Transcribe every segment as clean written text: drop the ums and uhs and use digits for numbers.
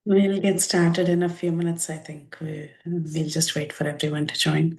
We'll get started in a few minutes, I think. We'll just wait for everyone to join.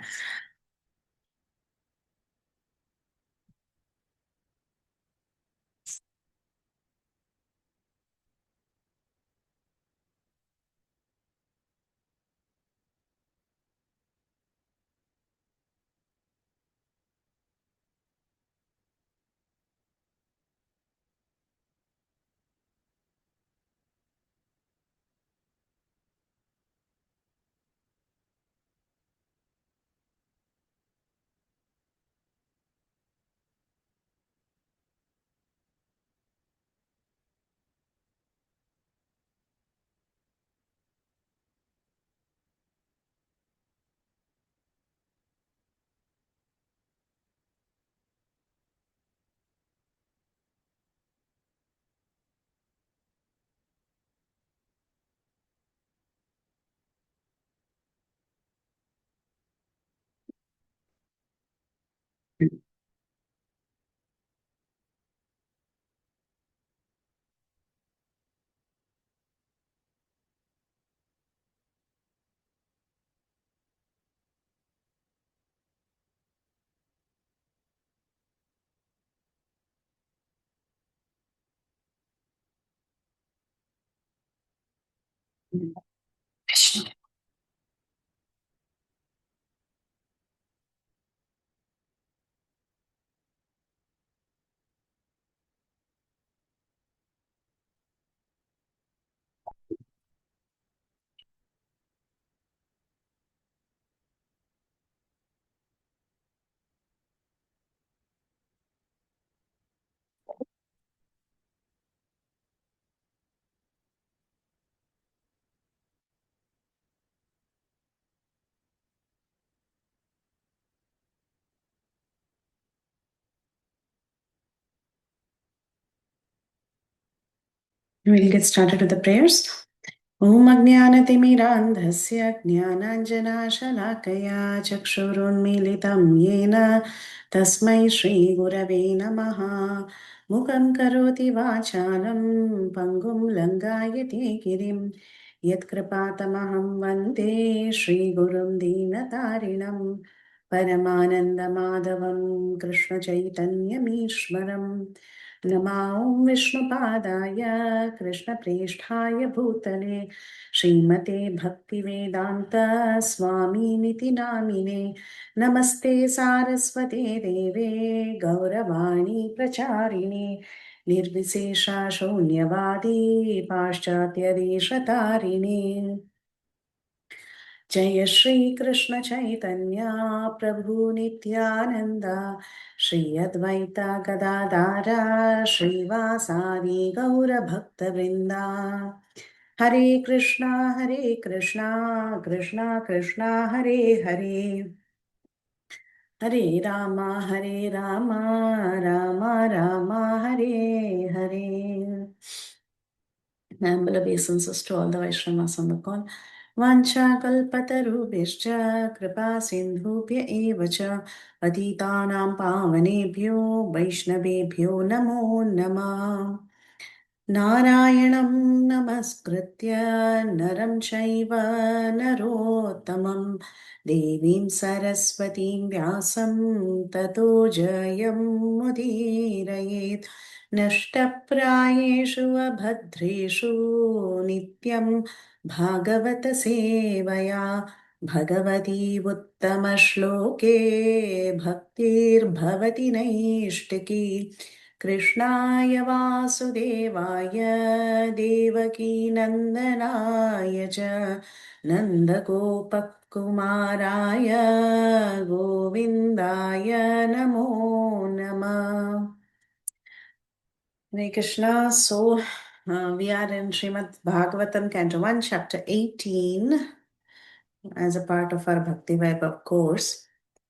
We'll get started with the prayers. ॐ अज्ञानतिमिरान्धस्य ज्ञानाञ्जनाशलाकया चक्षुरुन्मीलितं येन तस्मै श्रीगुरवे नमः। मुखं करोति वाचालं पङ्गुं लङ्घयते गिरिं यत्कृपातमहं वन्दे श्रीगुरुं दीनतारिणं परमानन्दमाधवं कृष्णचैतन्यमीश्वरम् नमो विष्णुपादाय कृष्णप्रेष्ठाय भूतले श्रीमते भक्तिवेदान्त स्वामिनिति नामिने नमस्ते सारस्वते देवे गौरवाणी प्रचारिणे निर्विशेषा शून्यवादी पाश्चात्यदेशतारिणे जय श्री कृष्ण चैतन्य प्रभु नित्यानंद श्री अद्वैत गदाधारा श्रीवासादि गौर भक्त वृंदा हरे Krishna Krishna Krishna Hare Hare Hare Ram Ram Ram Hare Hare. Humble obeisances to all the Vaishnavas on the call. Vancha kalpatarubhishcha kripa sindhubhya eva cha patitanam pavanebhyo vaishnavebhyo namo namah. नारायणं नमस्कृत्य नरं चैव नरोत्तमं देवीं सरस्वतीं व्यासं ततो जयमुदीरयेत् नष्टप्रायेषु अभद्रेषु नित्यं भागवतसेवया भगवती उत्तमश्लोके भक्तिर्भवति नैष्टिकी कृष्णाय वासुदेवाय देवकीनन्दनाय च नन्दगोपकुमाराय गोविन्दाय नमो नमः. Hare Krishna. So, we are in Srimad Bhagavatam, Canto 1, Chapter 18, as a part of our Bhakti Vaibhav course.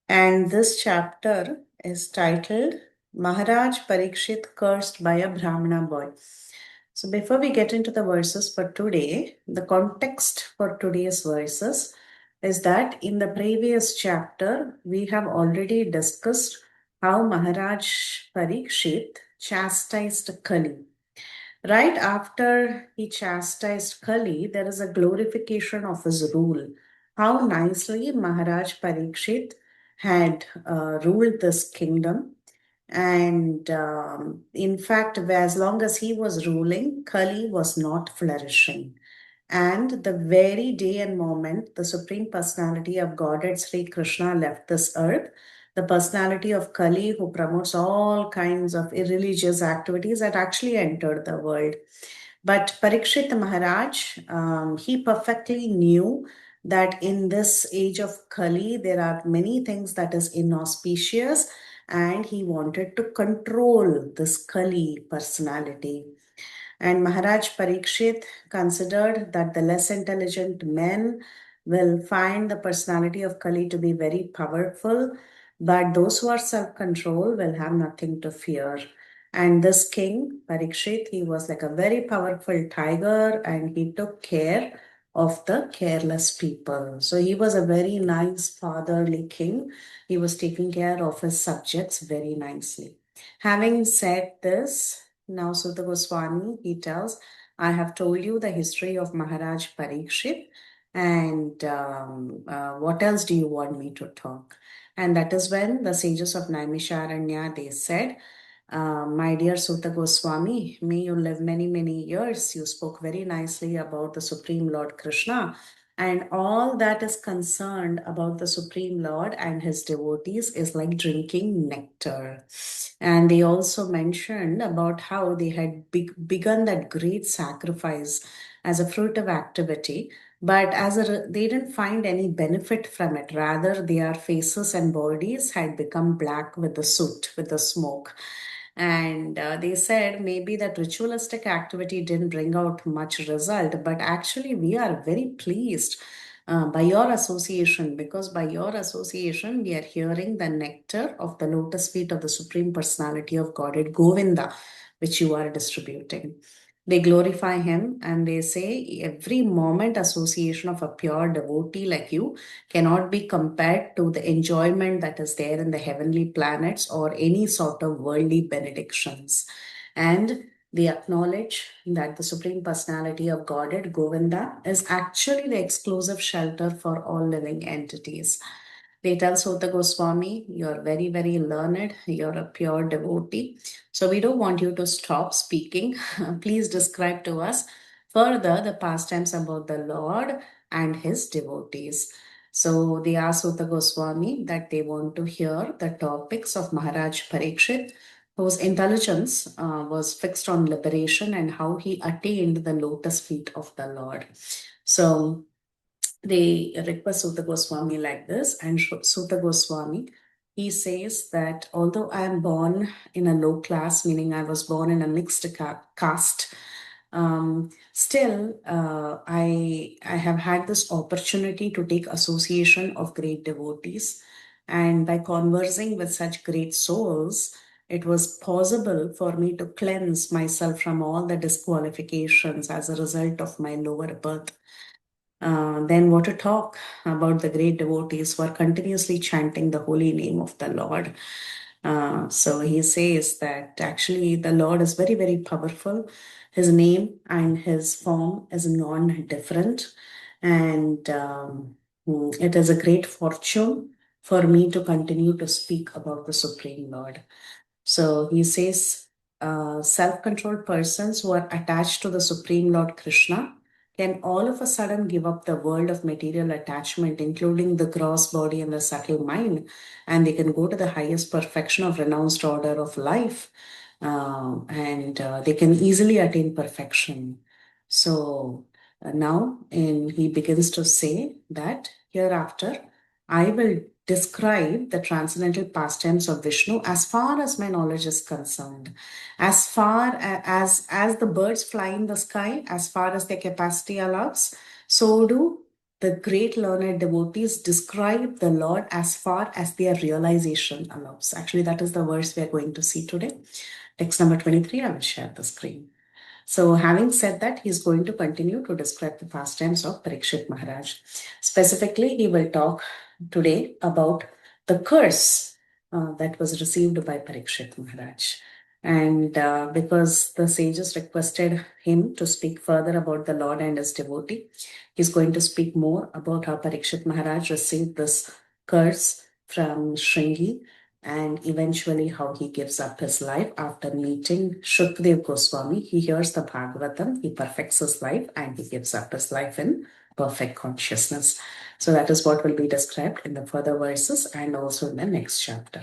And this chapter is titled Maharaj Parikshit Cursed by a Brahmana Boy. So, before we get into the verses for today, the context for today's verses is that in the previous chapter, we have already discussed how Maharaj Parikshit chastised Kali. Right after he chastised Kali, there is a glorification of his rule. How nicely Maharaj Parikshit had ruled this kingdom. And in fact, as long as he was ruling, Kali was not flourishing. And the very day and moment the Supreme Personality of Godhead Sri Krishna left this earth, the personality of Kali, who promotes all kinds of irreligious activities, had actually entered the world. But Parikshit Maharaj, he perfectly knew that in this age of Kali, there are many things that is inauspicious, and he wanted to control this Kali personality. And Maharaj Parikshit considered that the less intelligent men will find the personality of Kali to be very powerful, but those who are self control will have nothing to fear. And this king, Parikshit, he was like a very powerful tiger and he took care of the careless people. So he was a very nice fatherly king. He was taking care of his subjects very nicely. Having said this, now Sutta Goswami, he tells, I have told you the history of Maharaj Parikshit, and what else do you want me to talk? And that is when the sages of Naimisharanya, they said, my dear Sutta Goswami, may you live many, many years. You spoke very nicely about the Supreme Lord Krishna. And all that is concerned about the Supreme Lord and his devotees is like drinking nectar. And they also mentioned about how they had begun that great sacrifice as a fruitive activity, but they didn't find any benefit from it. Rather, their faces and bodies had become black with the soot, with the smoke. And they said maybe that ritualistic activity didn't bring out much result, but actually, we are very pleased by your association, because by your association, we are hearing the nectar of the lotus feet of the Supreme Personality of Godhead, Govinda, which you are distributing. They glorify him and they say every moment association of a pure devotee like you cannot be compared to the enjoyment that is there in the heavenly planets or any sort of worldly benedictions. And they acknowledge that the Supreme Personality of Godhead, Govinda, is actually the exclusive shelter for all living entities. They tell Sota Goswami, you're very, very learned, you're a pure devotee. So we don't want you to stop speaking. Please describe to us further the pastimes about the Lord and his devotees. So they asked Sutta Goswami that they want to hear the topics of Maharaj Parikshit, whose intelligence was fixed on liberation and how he attained the lotus feet of the Lord. So they request Sutta Goswami like this, and Sutta Goswami, he says that although I am born in a low class, meaning I was born in a mixed caste, still I have had this opportunity to take association of great devotees, and by conversing with such great souls, it was possible for me to cleanse myself from all the disqualifications as a result of my lower birth. Then what to talk about the great devotees who are continuously chanting the holy name of the Lord. So he says that actually the Lord is very, very powerful. His name and his form is non-different. And it is a great fortune for me to continue to speak about the Supreme Lord. So he says, self controlled persons who are attached to the Supreme Lord Krishna can all of a sudden give up the world of material attachment, including the gross body and the subtle mind, and they can go to the highest perfection of renounced order of life, and they can easily attain perfection. So now, he begins to say that hereafter I will describe the transcendental pastimes of Vishnu as far as my knowledge is concerned. As far as the birds fly in the sky, as far as their capacity allows, so do the great learned devotees describe the Lord as far as their realization allows. Actually, that is the verse we are going to see today. Text number 23, I will share the screen. So, having said that, he is going to continue to describe the pastimes of Parikshit Maharaj. Specifically, he will talk today about the curse that was received by Parikshit Maharaj. And because the sages requested him to speak further about the Lord and his devotee, he's going to speak more about how Parikshit Maharaj received this curse from Shringi and eventually how he gives up his life after meeting Shukdev Goswami. He hears the Bhagavatam, he perfects his life, and he gives up his life in perfect consciousness. So that is what will be described in the further verses and also in the next chapter.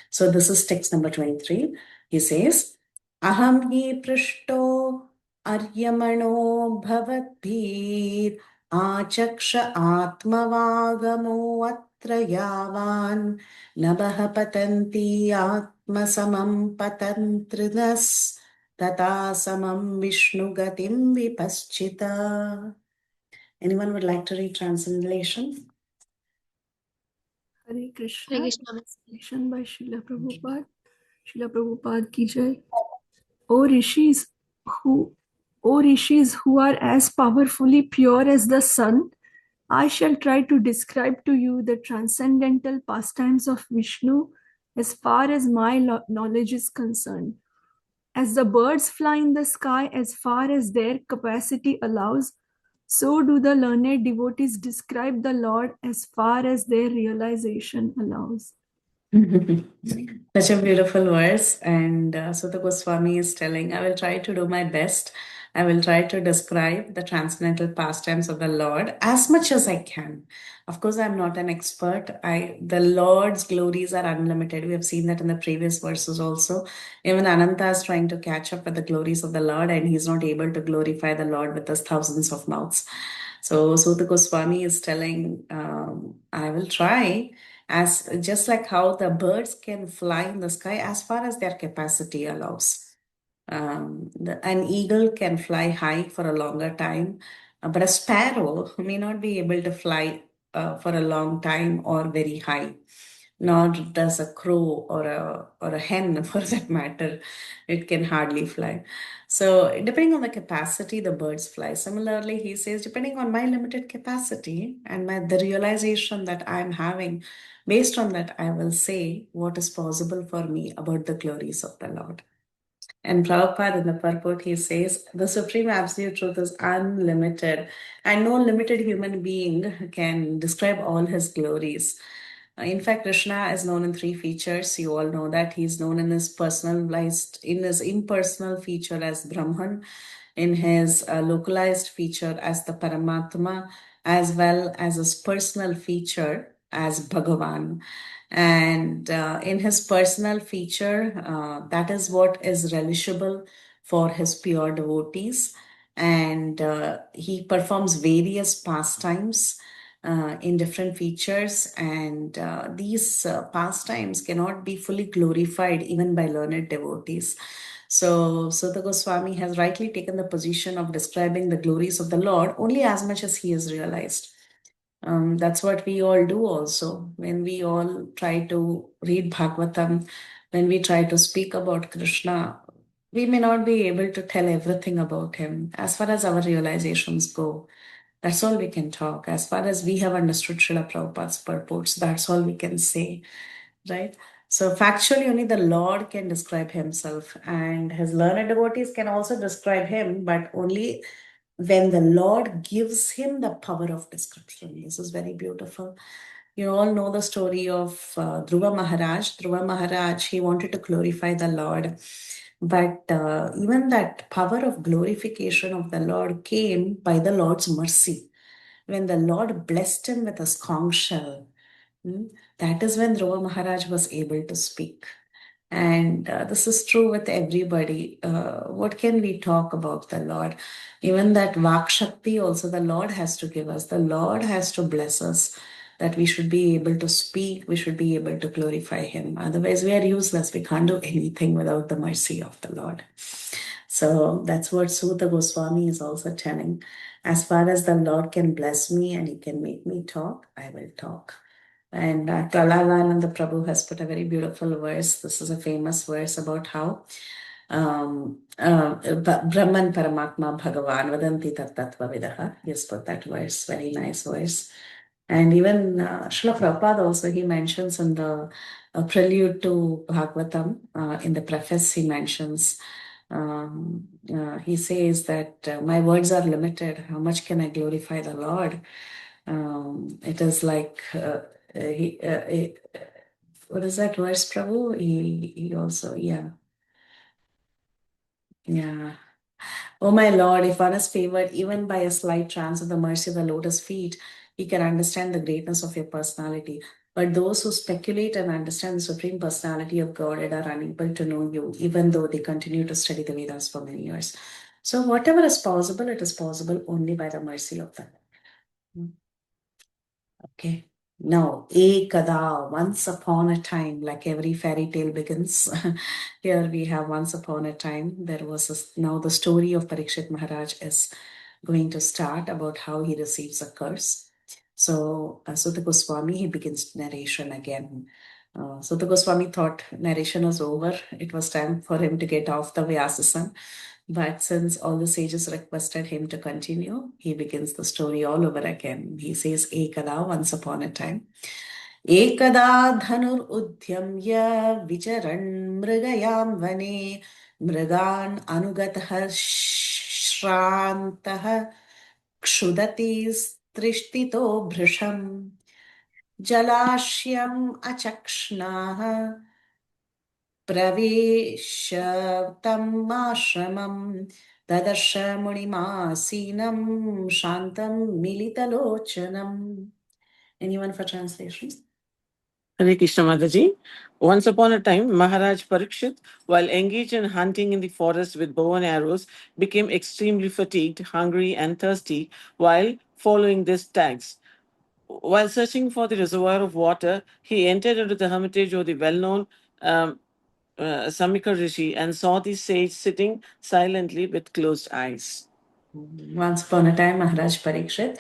So this is text number 23. He says, Aham hi prishto aryamano bhavatbhir achaksha atmavagamo atra yavan nabah patanti atmasamam patantrinas tata samam vishnu gatim vipaschita. Anyone would like to read translation? Hare Krishna. Translation by Srila Prabhupada. Srila Prabhupada ki jai. O rishis who are as powerfully pure as the sun, I shall try to describe to you the transcendental pastimes of Vishnu as far as my knowledge is concerned. As the birds fly in the sky as far as their capacity allows, so do the learned devotees describe the Lord as far as their realization allows. Such a beautiful verse. And Sutta Goswami is telling, I will try to do my best. I will try to describe the transcendental pastimes of the Lord as much as I can. Of course, I'm not an expert. The Lord's glories are unlimited. We have seen that in the previous verses also. Even Ananta is trying to catch up with the glories of the Lord, and he's not able to glorify the Lord with his thousands of mouths. So Sutta Goswami is telling, I will try, as just like how the birds can fly in the sky as far as their capacity allows. An eagle can fly high for a longer time, but a sparrow may not be able to fly for a long time or very high. Nor does a crow or a hen, for that matter, it can hardly fly. So depending on the capacity, the birds fly. Similarly, he says, depending on my limited capacity and the realization that I'm having, based on that, I will say what is possible for me about the glories of the Lord. And Prabhupada in the purport, he says, the supreme absolute truth is unlimited, and no limited human being can describe all his glories. In fact, Krishna is known in three features. You all know that he's known in his impersonal feature as Brahman, in his localized feature as the Paramatma, as well as his personal feature as Bhagavan. And in his personal feature, that is what is relishable for his pure devotees. And he performs various pastimes in different features, and these pastimes cannot be fully glorified even by learned devotees. So Sutta Goswami has rightly taken the position of describing the glories of the Lord only as much as he is realized. That's what we all do also. When we all try to read Bhagavatam, when we try to speak about Krishna, we may not be able to tell everything about him as far as our realizations go. That's all we can talk. As far as we have understood Srila Prabhupada's purports, that's all we can say, right? So factually, only the Lord can describe himself, and his learned devotees can also describe him, but only when the Lord gives him the power of description. This is very beautiful. You all know the story of Dhruva Maharaj. Dhruva Maharaj, he wanted to glorify the Lord. But even that power of glorification of the Lord came by the Lord's mercy. When the Lord blessed him with a conch shell, that is when Dhruva Maharaj was able to speak. And this is true with everybody. What can we talk about the Lord? Even that Vak Shakti also the Lord has to give us. The Lord has to bless us that we should be able to speak, we should be able to glorify Him. Otherwise, we are useless. We can't do anything without the mercy of the Lord. So that's what Sutta Goswami is also telling. As far as the Lord can bless me and He can make me talk, I will talk. And Prahladananda Prabhu has put a very beautiful verse. This is a famous verse about how Brahman Paramatma Bhagavan Vadanti Tat Tattva Vidaha. He has put that verse, very nice verse. And even Srila Prabhupada also, he mentions in the a prelude to Bhagavatam. In the preface, he mentions, he says that my words are limited. How much can I glorify the Lord? It is like, what is that verse, Prabhu? He also, yeah. Oh my Lord, if one is favored even by a slight chance of the mercy of the lotus feet, he can understand the greatness of your personality. But those who speculate and understand the supreme personality of God are unable to know you, even though they continue to study the Vedas for many years. So whatever is possible, it is possible only by the mercy of the Lord. Okay. Now, Ekada, once upon a time, like every fairy tale begins. Here we have once upon a time. There was now the story of Parikshit Maharaj is going to start about how he receives a curse. So, Sutta Goswami, he begins narration again. Sutta Goswami thought narration was over. It was time for him to get off the Vyasasana. But since all the sages requested him to continue, he begins the story all over again. He says, Ekada, once upon a time. Ekada dhanur udhyamya vicharan mrigayam vane mrigan anugatah shrantah क्षुदति तृष्टितो भृशम् जलाश्यम् अचक्ष्णाः प्रवेश्य तम् आश्रमम् ददर्श मुनिमासीनं शान्तं मिलितलोचनम्. Anyone for translation? Hare Krishna Mataji. Once upon a time, Maharaj Parikshit, while engaged in hunting in the forest with bow and arrows, became extremely fatigued, hungry, and thirsty while following these tags. While searching for the reservoir of water, he entered into the hermitage of the well known Samika Rishi and saw the sage sitting silently with closed eyes. Once upon a time, Maharaj Parikshit,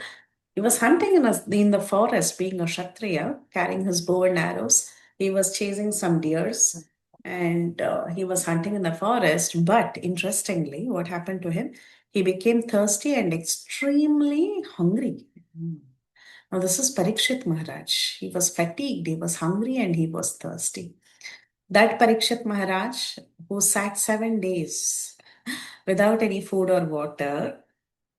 he was hunting in the forest, being a Kshatriya, carrying his bow and arrows. He was chasing some deers and he was hunting in the forest. But interestingly, what happened to him? He became thirsty and extremely hungry. Now, this is Parikshit Maharaj. He was fatigued, he was hungry, and he was thirsty. That Parikshit Maharaj, who sat 7 days without any food or water,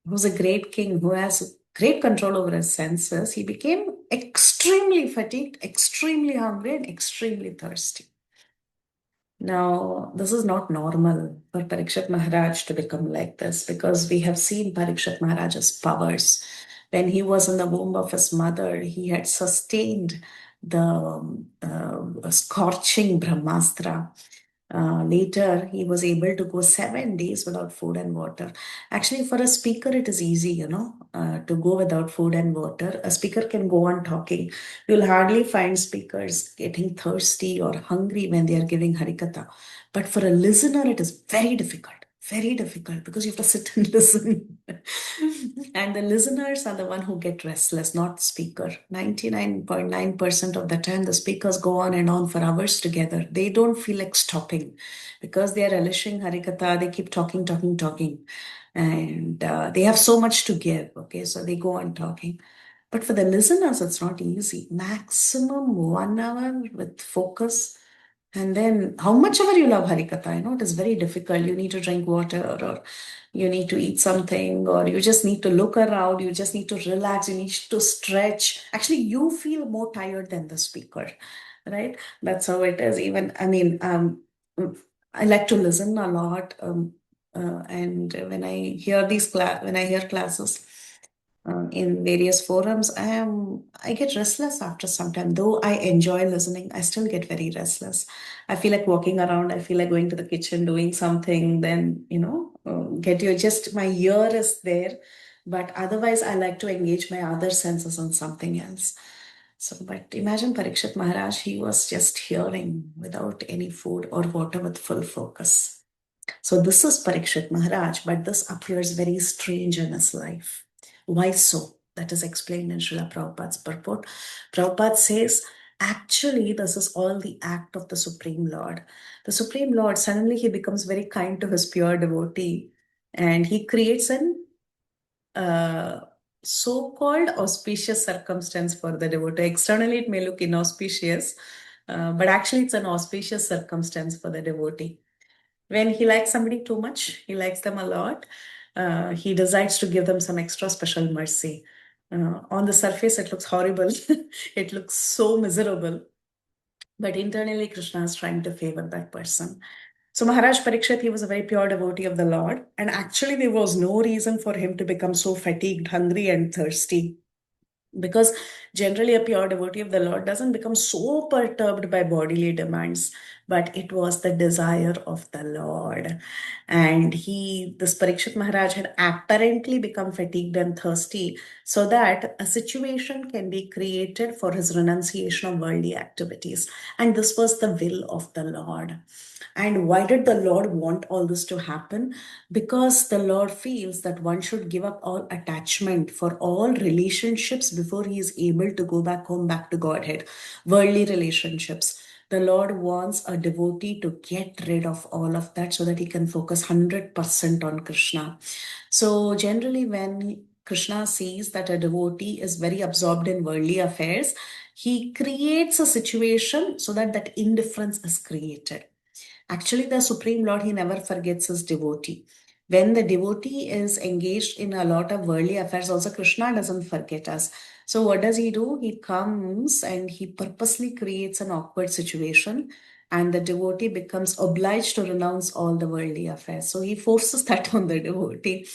who's a great king who has great control over his senses, he became extremely fatigued, extremely hungry, and extremely thirsty. Now, this is not normal for Parikshit Maharaj to become like this because we have seen Parikshit Maharaj's powers. When he was in the womb of his mother, he had sustained the scorching Brahmastra. Later, he was able to go 7 days without food and water. Actually, for a speaker, it is easy, to go without food and water. A speaker can go on talking. You'll hardly find speakers getting thirsty or hungry when they are giving Harikatha. But for a listener, it is very difficult because you have to sit and listen. And the listeners are the one who get restless, not speaker. 99.9% of the time, the speakers go on and on for hours together. They don't feel like stopping because they are relishing Harikatha. They keep talking. And they have so much to give. Okay, so they go on talking. But for the listeners, it's not easy. Maximum 1 hour with focus. And then how much ever you love Harikatha, it is very difficult. You need to drink water or you need to eat something or you just need to look around. You just need to relax. You need to stretch. Actually, you feel more tired than the speaker, right? That's how it is. Even, I like to listen a lot. And when I hear when I hear classes, in various forums, I get restless after some time. Though I enjoy listening, I still get very restless. I feel like walking around. I feel like going to the kitchen, doing something. Then get your just my ear is there, but otherwise I like to engage my other senses on something else. So, but imagine Parikshit Maharaj, he was just hearing without any food or water with full focus. So this is Parikshit Maharaj, but this appears very strange in his life. Why so? That is explained in Srila Prabhupada's purport. Prabhupada says, actually, this is all the act of the Supreme Lord. The Supreme Lord, suddenly he becomes very kind to his pure devotee and he creates an so-called auspicious circumstance for the devotee. Externally, it may look inauspicious, But actually, it's an auspicious circumstance for the devotee. When he likes somebody too much, he likes them a lot, he decides to give them some extra special mercy. On the surface, it looks horrible. It looks so miserable. But internally, Krishna is trying to favor that person. So Maharaj Parikshit, he was a very pure devotee of the Lord. And actually, there was no reason for him to become so fatigued, hungry, and thirsty. Because generally, a pure devotee of the Lord doesn't become so perturbed by bodily demands, but it was the desire of the Lord. And this Parikshit Maharaj had apparently become fatigued and thirsty so that a situation can be created for his renunciation of worldly activities. And this was the will of the Lord. And why did the Lord want all this to happen? Because the Lord feels that one should give up all attachment for all relationships before he is able to go back home, back to Godhead. Worldly relationships. The Lord wants a devotee to get rid of all of that so that he can focus 100% on Krishna. So, generally, when Krishna sees that a devotee is very absorbed in worldly affairs, he creates a situation so that that indifference is created. Actually, the Supreme Lord, he never forgets his devotee. When the devotee is engaged in a lot of worldly affairs, also Krishna doesn't forget us. So, what does he do? He comes and he purposely creates an awkward situation, and the devotee becomes obliged to renounce all the worldly affairs. So, he forces that on the devotee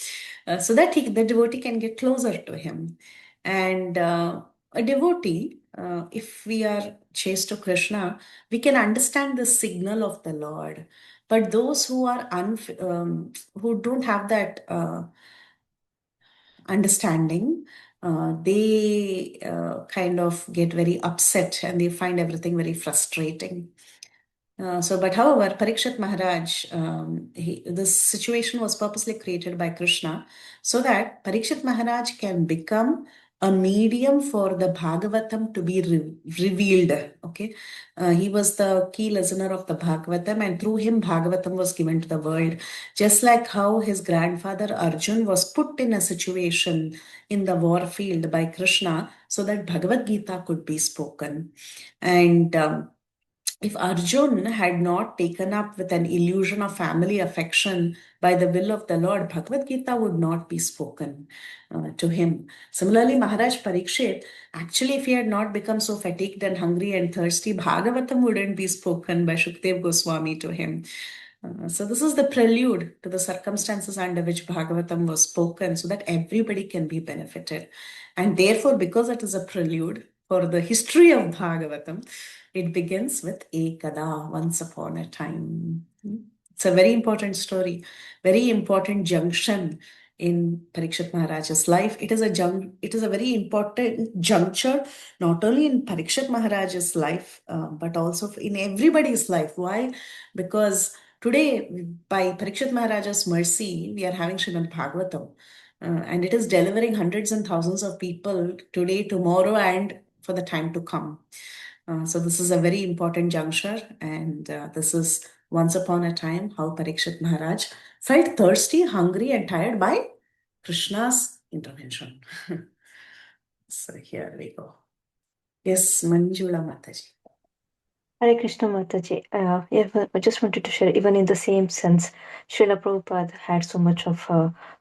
so that the devotee can get closer to him. And a devotee, if we are chaste to Krishna, we can understand the signal of the Lord. But those who are who don't have that understanding, they kind of get very upset and they find everything very frustrating. But however, Parikshit Maharaj, this situation was purposely created by Krishna so that Parikshit Maharaj can become a medium for the Bhagavatam to be revealed. Okay, he was the key listener of the Bhagavatam, and through him, Bhagavatam was given to the world. Just like how his grandfather Arjun was put in a situation in the war field by Krishna so that Bhagavad Gita could be spoken. And if Arjun had not taken up with an illusion of family affection by the will of the Lord, Bhagavad Gita would not be spoken to him. Similarly, Maharaj Parikshit, actually, if he had not become so fatigued and hungry and thirsty, Bhagavatam wouldn't be spoken by Shukdev Goswami to him. So this is the prelude to the circumstances under which Bhagavatam was spoken so that everybody can be benefited. And therefore, because it is a prelude for the history of Bhagavatam, it begins with Ekada, once upon a time. It's a very important story, very important junction in Parikshit Maharaj's life. It is a very important juncture, not only in Parikshit Maharaj's life, but also in everybody's life. Why? Because today, by Parikshit Maharaj's mercy, we are having Srimad Bhagavatam. And it is delivering hundreds and thousands of people today, tomorrow, and for the time to come. So this is a very important juncture, and this is once upon a time how Parikshit Maharaj felt thirsty, hungry, and tired by Krishna's intervention. So here we go. Yes, Manjula Mataji. Hare Krishna Mataji. I just wanted to share, even in the same sense, Srila Prabhupada had so much of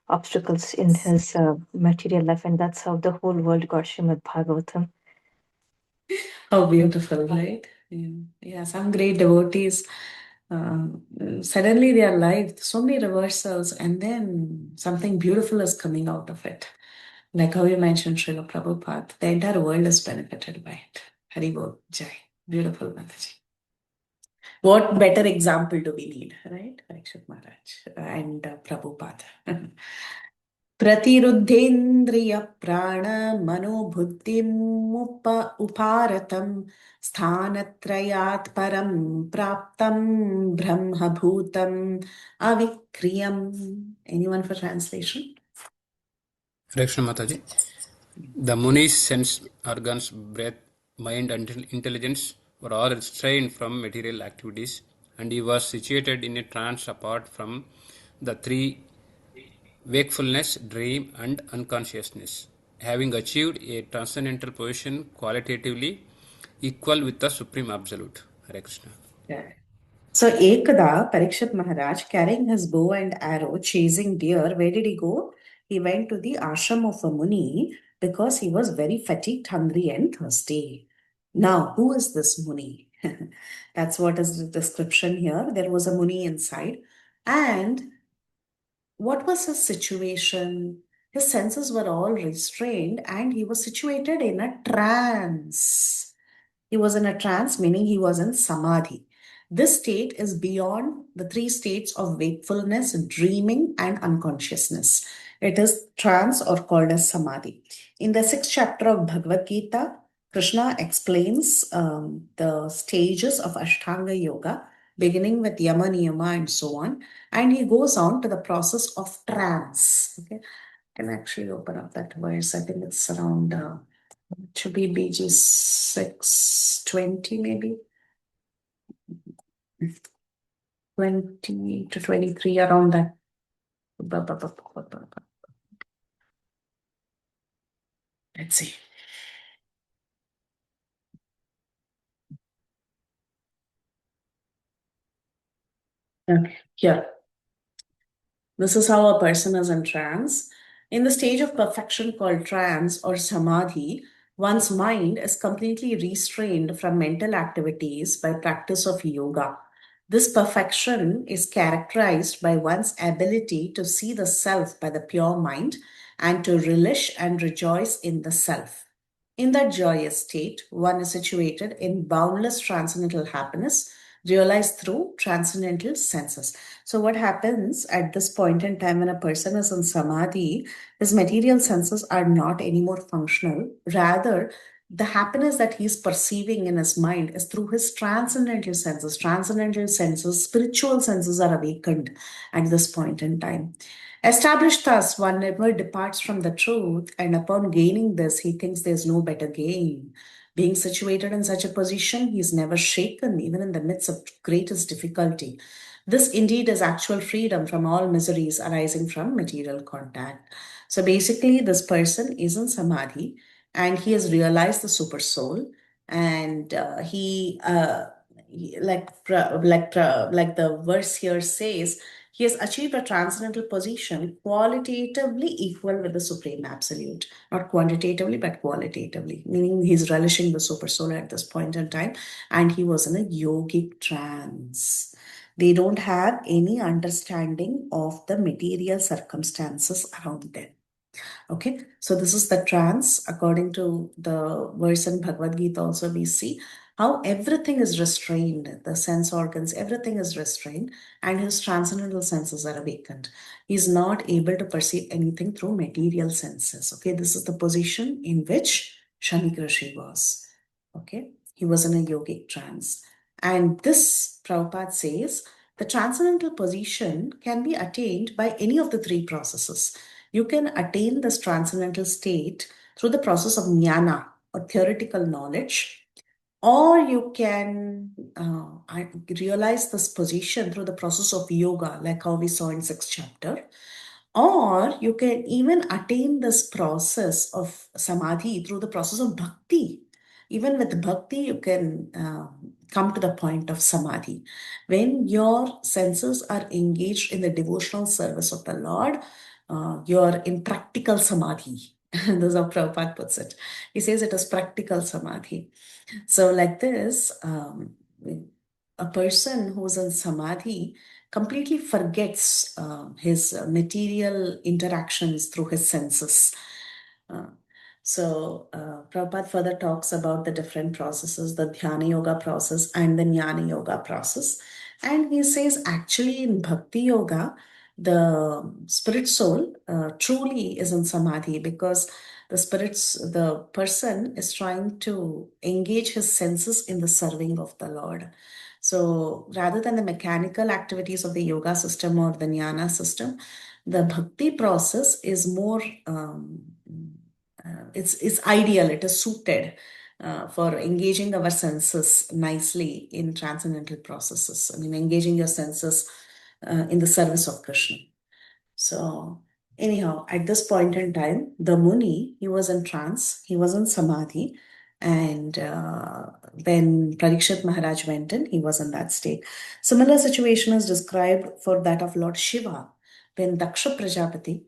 obstacles in his material life, and that's how the whole world got Srimad Bhagavatam. How beautiful, right? Yeah, some great devotees. Suddenly their life, so many reversals, and then something beautiful is coming out of it. Like how you mentioned Srila Prabhupada, the entire world is benefited by it. Hari Bol Jai. Beautiful, Mataji. What better example do we need, right? Parikshit Maharaj and Prabhupada. प्रतिरुद्धेन्द्रिय प्राण मनोबुद्धिमुप उपारतं स्थानत्रयात् परं प्राप्तं ब्रह्मभूतम् अविक्रियम्. Anyone for translation? Krishna Mataji. The Muni's sense organs, breath, mind, and intelligence were all restrained from material activities, and he was situated in a trance apart from the three: wakefulness, dream, and unconsciousness, having achieved a transcendental position qualitatively equal with the Supreme Absolute. Hare Krishna. Yeah. So Ekada, Parikshit Maharaj, carrying his bow and arrow, chasing deer, where did he go? He went to the ashram of a Muni because he was very fatigued, hungry, and thirsty. Now, who is this Muni? That's what is the description here. There was a Muni inside. And what was his situation? His senses were all restrained and he was situated in a trance. He was in a trance, meaning he was in samadhi. This state is beyond the three states of wakefulness, dreaming, and unconsciousness. It is trance or called as samadhi. In the sixth chapter of Bhagavad Gita, Krishna explains the stages of Ashtanga Yoga, beginning with Yama, Niyama, and so on. And he goes on to the process of trance. Okay, I can actually open up that verse. I think it's around. It should be BG 620, maybe 20 to 23, around that. Let's see. Okay, here. This is how a person is in trance. In the stage of perfection called trance or samadhi, one's mind is completely restrained from mental activities by practice of yoga. This perfection is characterized by one's ability to see the self by the pure mind and to relish and rejoice in the self. In that joyous state, one is situated in boundless transcendental happiness realized through transcendental senses. So, what happens at this point in time when a person is in samadhi, his material senses are not anymore functional. Rather, the happiness that he's perceiving in his mind is through his transcendental senses. Transcendental senses, spiritual senses are awakened at this point in time. Established thus, one never departs from the truth, and upon gaining this, he thinks there's no better gain. Being situated in such a position, he is never shaken, even in the midst of greatest difficulty. This indeed is actual freedom from all miseries arising from material contact. So basically, this person is in samadhi and he has realized the super soul, and like the verse here says, he has achieved a transcendental position qualitatively equal with the Supreme Absolute. Not quantitatively, but qualitatively, meaning he's relishing the super soul at this point in time, and he was in a yogic trance. They don't have any understanding of the material circumstances around them. Okay, so this is the trance. According to the verse in Bhagavad Gita, also we see how everything is restrained, the sense organs, everything is restrained, and his transcendental senses are awakened. He's not able to perceive anything through material senses. Okay, this is the position in which Shanik Rishi was. Okay, he was in a yogic trance. And this, Prabhupada says, the transcendental position can be attained by any of the three processes. You can attain this transcendental state through the process of jnana or theoretical knowledge, or you can realize this position through the process of yoga, like how we saw in 6th chapter. Or you can even attain this process of samadhi through the process of bhakti. Even with bhakti, you can come to the point of samadhi. When your senses are engaged in the devotional service of the Lord, you're in practical samadhi. This is how Prabhupada puts it. He says it is practical samadhi. So, like this, a person who's in samadhi completely forgets his material interactions through his senses. Prabhupada further talks about the different processes, the Dhyana Yoga process and the Jnana Yoga process. And he says, actually, in Bhakti Yoga, the spirit soul truly is in samadhi because the person is trying to engage his senses in the serving of the Lord. So rather than the mechanical activities of the yoga system or the jnana system, the bhakti process is more, it's ideal, it is suited for engaging our senses nicely in transcendental processes. I mean, engaging your senses in the service of Krishna. So anyhow, at this point in time, the Muni, he was in trance, he was in samadhi, And when Parikshit Maharaj went in, he was in that state. Similar situation is described for that of Lord Shiva. When Daksha Prajapati,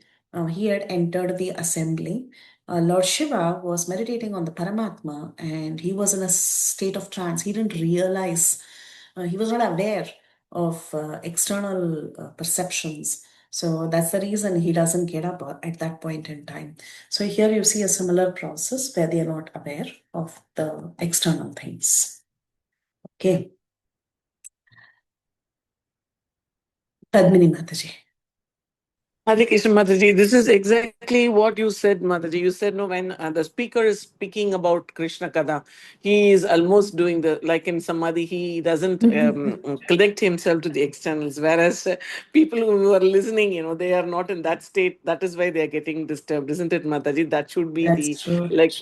he had entered the assembly, Lord Shiva was meditating on the Paramatma and he was in a state of trance. He didn't realize, he was not aware of external perceptions. So that's the reason he doesn't get up at that point in time. So here you see a similar process where they are not aware of the external things. Okay. Padmini Mataji. Hare Krishna Mataji, this is exactly what you said, Mataji. You said, no, when the speaker is speaking about Krishna Kada, he is almost doing like in Samadhi, he doesn't connect himself to the externals. Whereas people who are listening, they are not in that state. That is why they are getting disturbed, isn't it, Mataji? That should be That's true. like,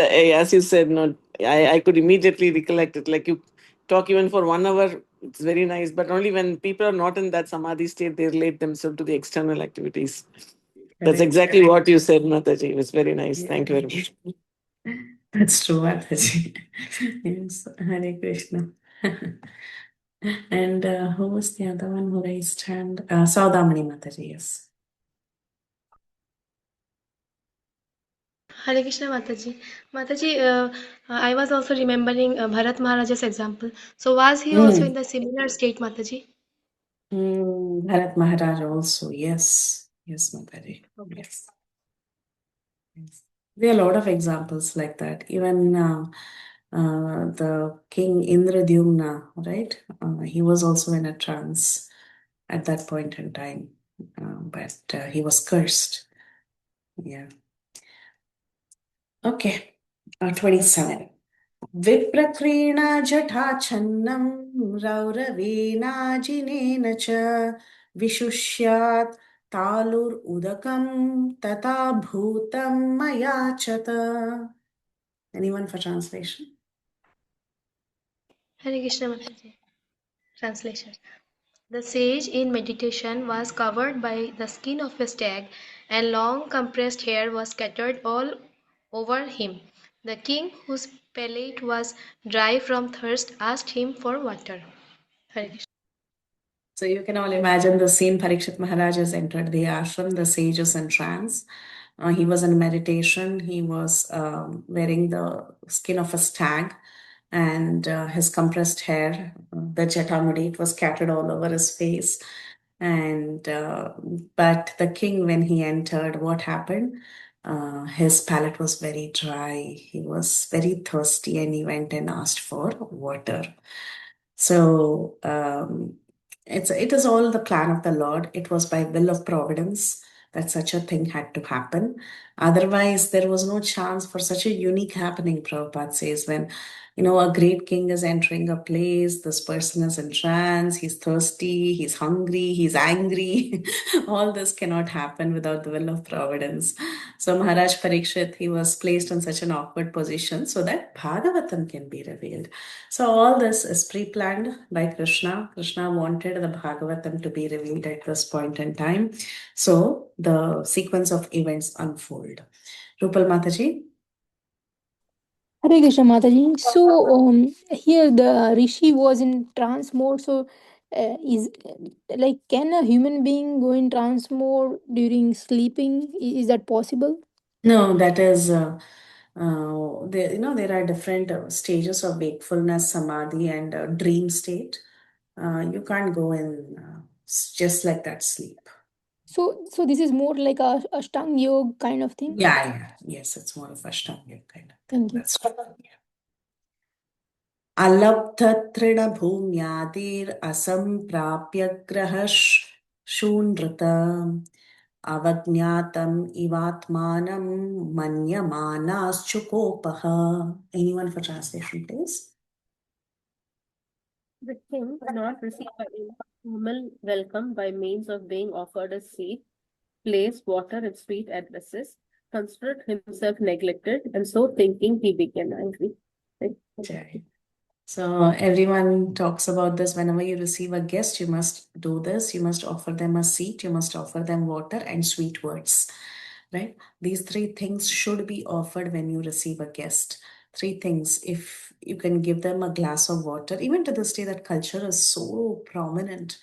as you said, no, I could immediately recollect it. Like you talk even for 1 hour, it's very nice. But only when people are not in that samadhi state, they relate themselves to the external activities. That's Correct. exactly what you said, Mataji. It was very nice. Yeah. Thank you very much. That's true, Mataji. Yes, Hare Krishna. And who was the other one who raised hand? Saudamani Mataji, yes. Hare Krishna Mataji. Mataji, I was also remembering Bharat Maharaj's example. So was he also in the similar state, Mataji? Bharat Maharaj also, yes. Yes, Mataji. Okay. Yes. Yes. There are a lot of examples like that. Even the king Indradyumna, right? He was also in a trance at that point in time, but he was cursed. Yeah. Okay. 27. Viprakrina jatachannam rauravena cha vishusyat talur udakam tata bhutam mayachata. Anyone for translation? Hare Krishna Mataji. Translation. The sage in meditation was covered by the skin of a stag, and long compressed hair was scattered all over him. The king, whose palate was dry from thirst, asked him for water. Hare Krishna. So you can all imagine the scene. Parikshit Maharaj has entered the ashram, the sage is in trance. He was in meditation. He was wearing the skin of a stag and his compressed hair, the jatamudi, it was scattered all over his face. And but the king, when he entered, what happened? His palate was very dry. He was very thirsty and he went and asked for water. So it is all the plan of the Lord. It was by will of providence that such a thing had to happen. Otherwise, there was no chance for such a unique happening, Prabhupada says, when a great king is entering a place, this person is in trance, he's thirsty, he's hungry, he's angry. All this cannot happen without the will of providence. So Maharaj Parikshit, he was placed in such an awkward position so that Bhagavatam can be revealed. So all this is pre-planned by Krishna. Krishna wanted the Bhagavatam to be revealed at this point in time. So the sequence of events unfold. Rupal Mataji? Hare Krishna Mataji. So here the Rishi was in trance mode. So is like can a human being go in trance mode during sleeping? Is that possible? No, that is, there are different stages of wakefulness, samadhi, and dream state. You can't go in just like that sleep. So this is more like a Ashtanga yoga kind of thing. Yeah. Yes, it's more of Ashtanga kind of thing. Thank you. That's true. अलब्धतृणभूम्यादिरसम्प्राप्य शूनृत avajnatam ivatmanam manyamanas Anyone for translation, please? The king could not receive a formal welcome by means of being offered a seat, place, water, and sweet addresses, considered himself neglected, and so thinking he became angry. Okay. So everyone talks about this. Whenever you receive a guest, you must do this. You must offer them a seat. You must offer them water and sweet words. right? These three things should be offered when you receive a guest. Three things. If you can give them a glass of water, even to this day, that culture is so prominent.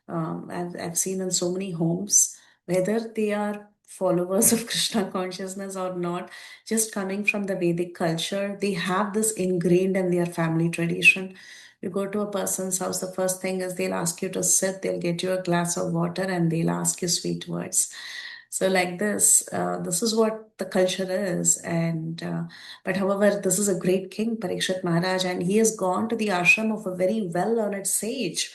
I've seen in so many homes, whether they are followers of Krishna consciousness or not, just coming from the Vedic culture, they have this ingrained in their family tradition. You go to a person's house, the first thing is they'll ask you to sit, they'll get you a glass of water, and they'll ask you sweet words. So, like this is what the culture is. And but however, this is a great king, Parikshit Maharaj, and he has gone to the ashram of a very well-learned sage.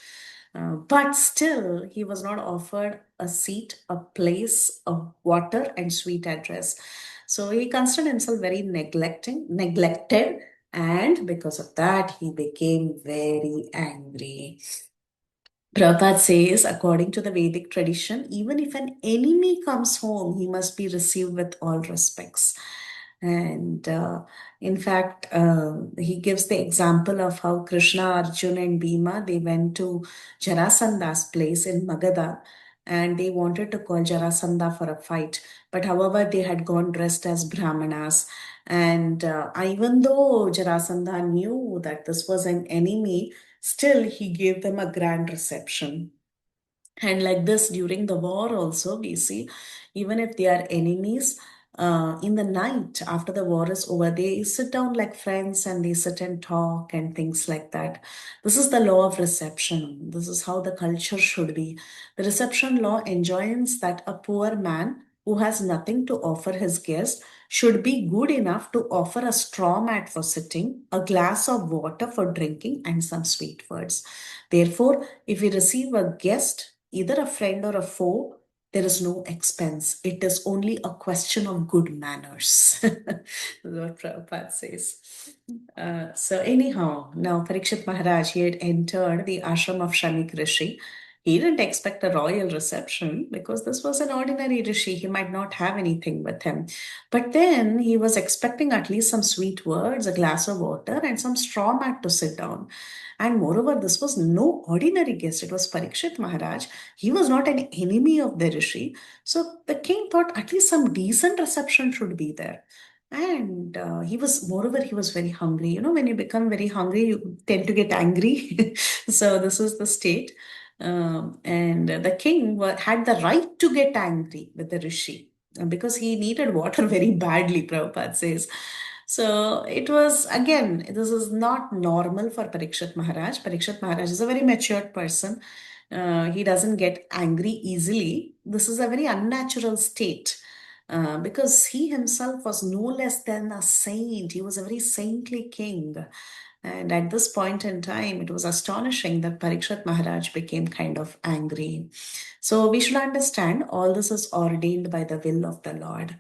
But still, he was not offered a seat, a place, a water, and sweet address. So he considered himself very neglected, and because of that, he became very angry. Prabhupada says, according to the Vedic tradition, even if an enemy comes home, he must be received with all respects. And in fact, he gives the example of how Krishna, Arjuna, and Bhima, they went to Jarasandha's place in Magadha, and they wanted to call Jarasandha for a fight. But however, they had gone dressed as Brahmanas. And even though Jarasandha knew that this was an enemy, still he gave them a grand reception. And like this, during the war, also, we see, even if they are enemies, in the night after the war is over, they sit down like friends and they sit and talk and things like that. This is the law of reception. This is how the culture should be. The reception law enjoins that a poor man who has nothing to offer his guest should be good enough to offer a straw mat for sitting, a glass of water for drinking, and some sweet words. Therefore, if we receive a guest, either a friend or a foe, there is no expense. It is only a question of good manners. That's what Prabhupada says. So anyhow, now Parikshit Maharaj, he had entered the ashram of Shanik Rishi. He didn't expect a royal reception because this was an ordinary rishi. He might not have anything with him. But then he was expecting at least some sweet words, a glass of water, and some straw mat to sit down. And moreover, this was no ordinary guest. It was Parikshit Maharaj. He was not an enemy of the rishi. So the king thought at least some decent reception should be there. And moreover, he was very hungry. You know, when you become very hungry, you tend to get angry. So this is the state. And the king had the right to get angry with the rishi because he needed water very badly, Prabhupada says. So it was, again, this is not normal for Parikshit Maharaj. Parikshit Maharaj is a very matured person. He doesn't get angry easily. This is a very unnatural state. Because he himself was no less than a saint. He was a very saintly king. And at this point in time, it was astonishing that Parikshit Maharaj became kind of angry. So we should understand all this is ordained by the will of the Lord.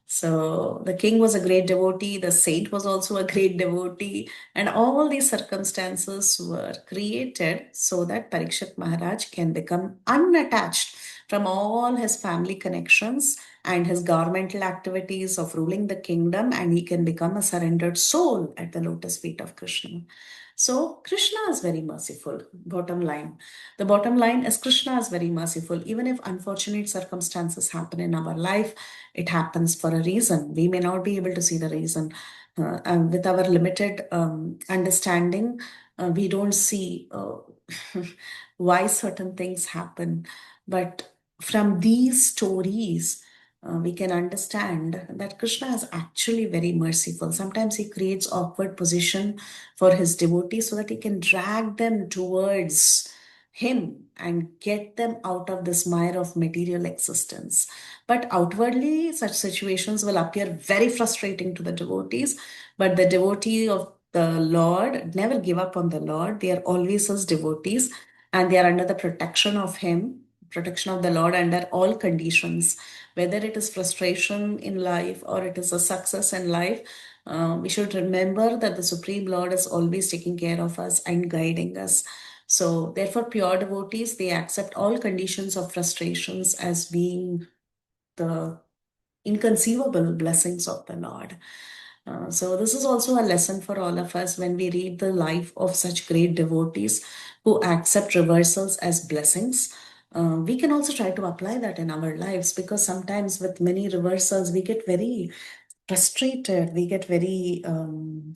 So the king was a great devotee, the saint was also a great devotee, and all these circumstances were created so that Parikshit Maharaj can become unattached from all his family connections and his governmental activities of ruling the kingdom, and he can become a surrendered soul at the lotus feet of Krishna. So Krishna is very merciful, bottom line. The bottom line is Krishna is very merciful. Even if unfortunate circumstances happen in our life, it happens for a reason. We may not be able to see the reason. And with our limited understanding, we don't see why certain things happen. But from these stories, we can understand that Krishna is actually very merciful. Sometimes he creates awkward position for his devotees so that he can drag them towards him and get them out of this mire of material existence. But outwardly, such situations will appear very frustrating to the devotees. But the devotee of the Lord never give up on the Lord. They are always his devotees and they are under the protection of him, protection of the Lord under all conditions. Whether it is frustration in life or it is a success in life, we should remember that the Supreme Lord is always taking care of us and guiding us. So, therefore, pure devotees, they accept all conditions of frustrations as being the inconceivable blessings of the Lord. So, this is also a lesson for all of us when we read the life of such great devotees who accept reversals as blessings. we can also try to apply that in our lives, because sometimes with many reversals, we get very frustrated, we get very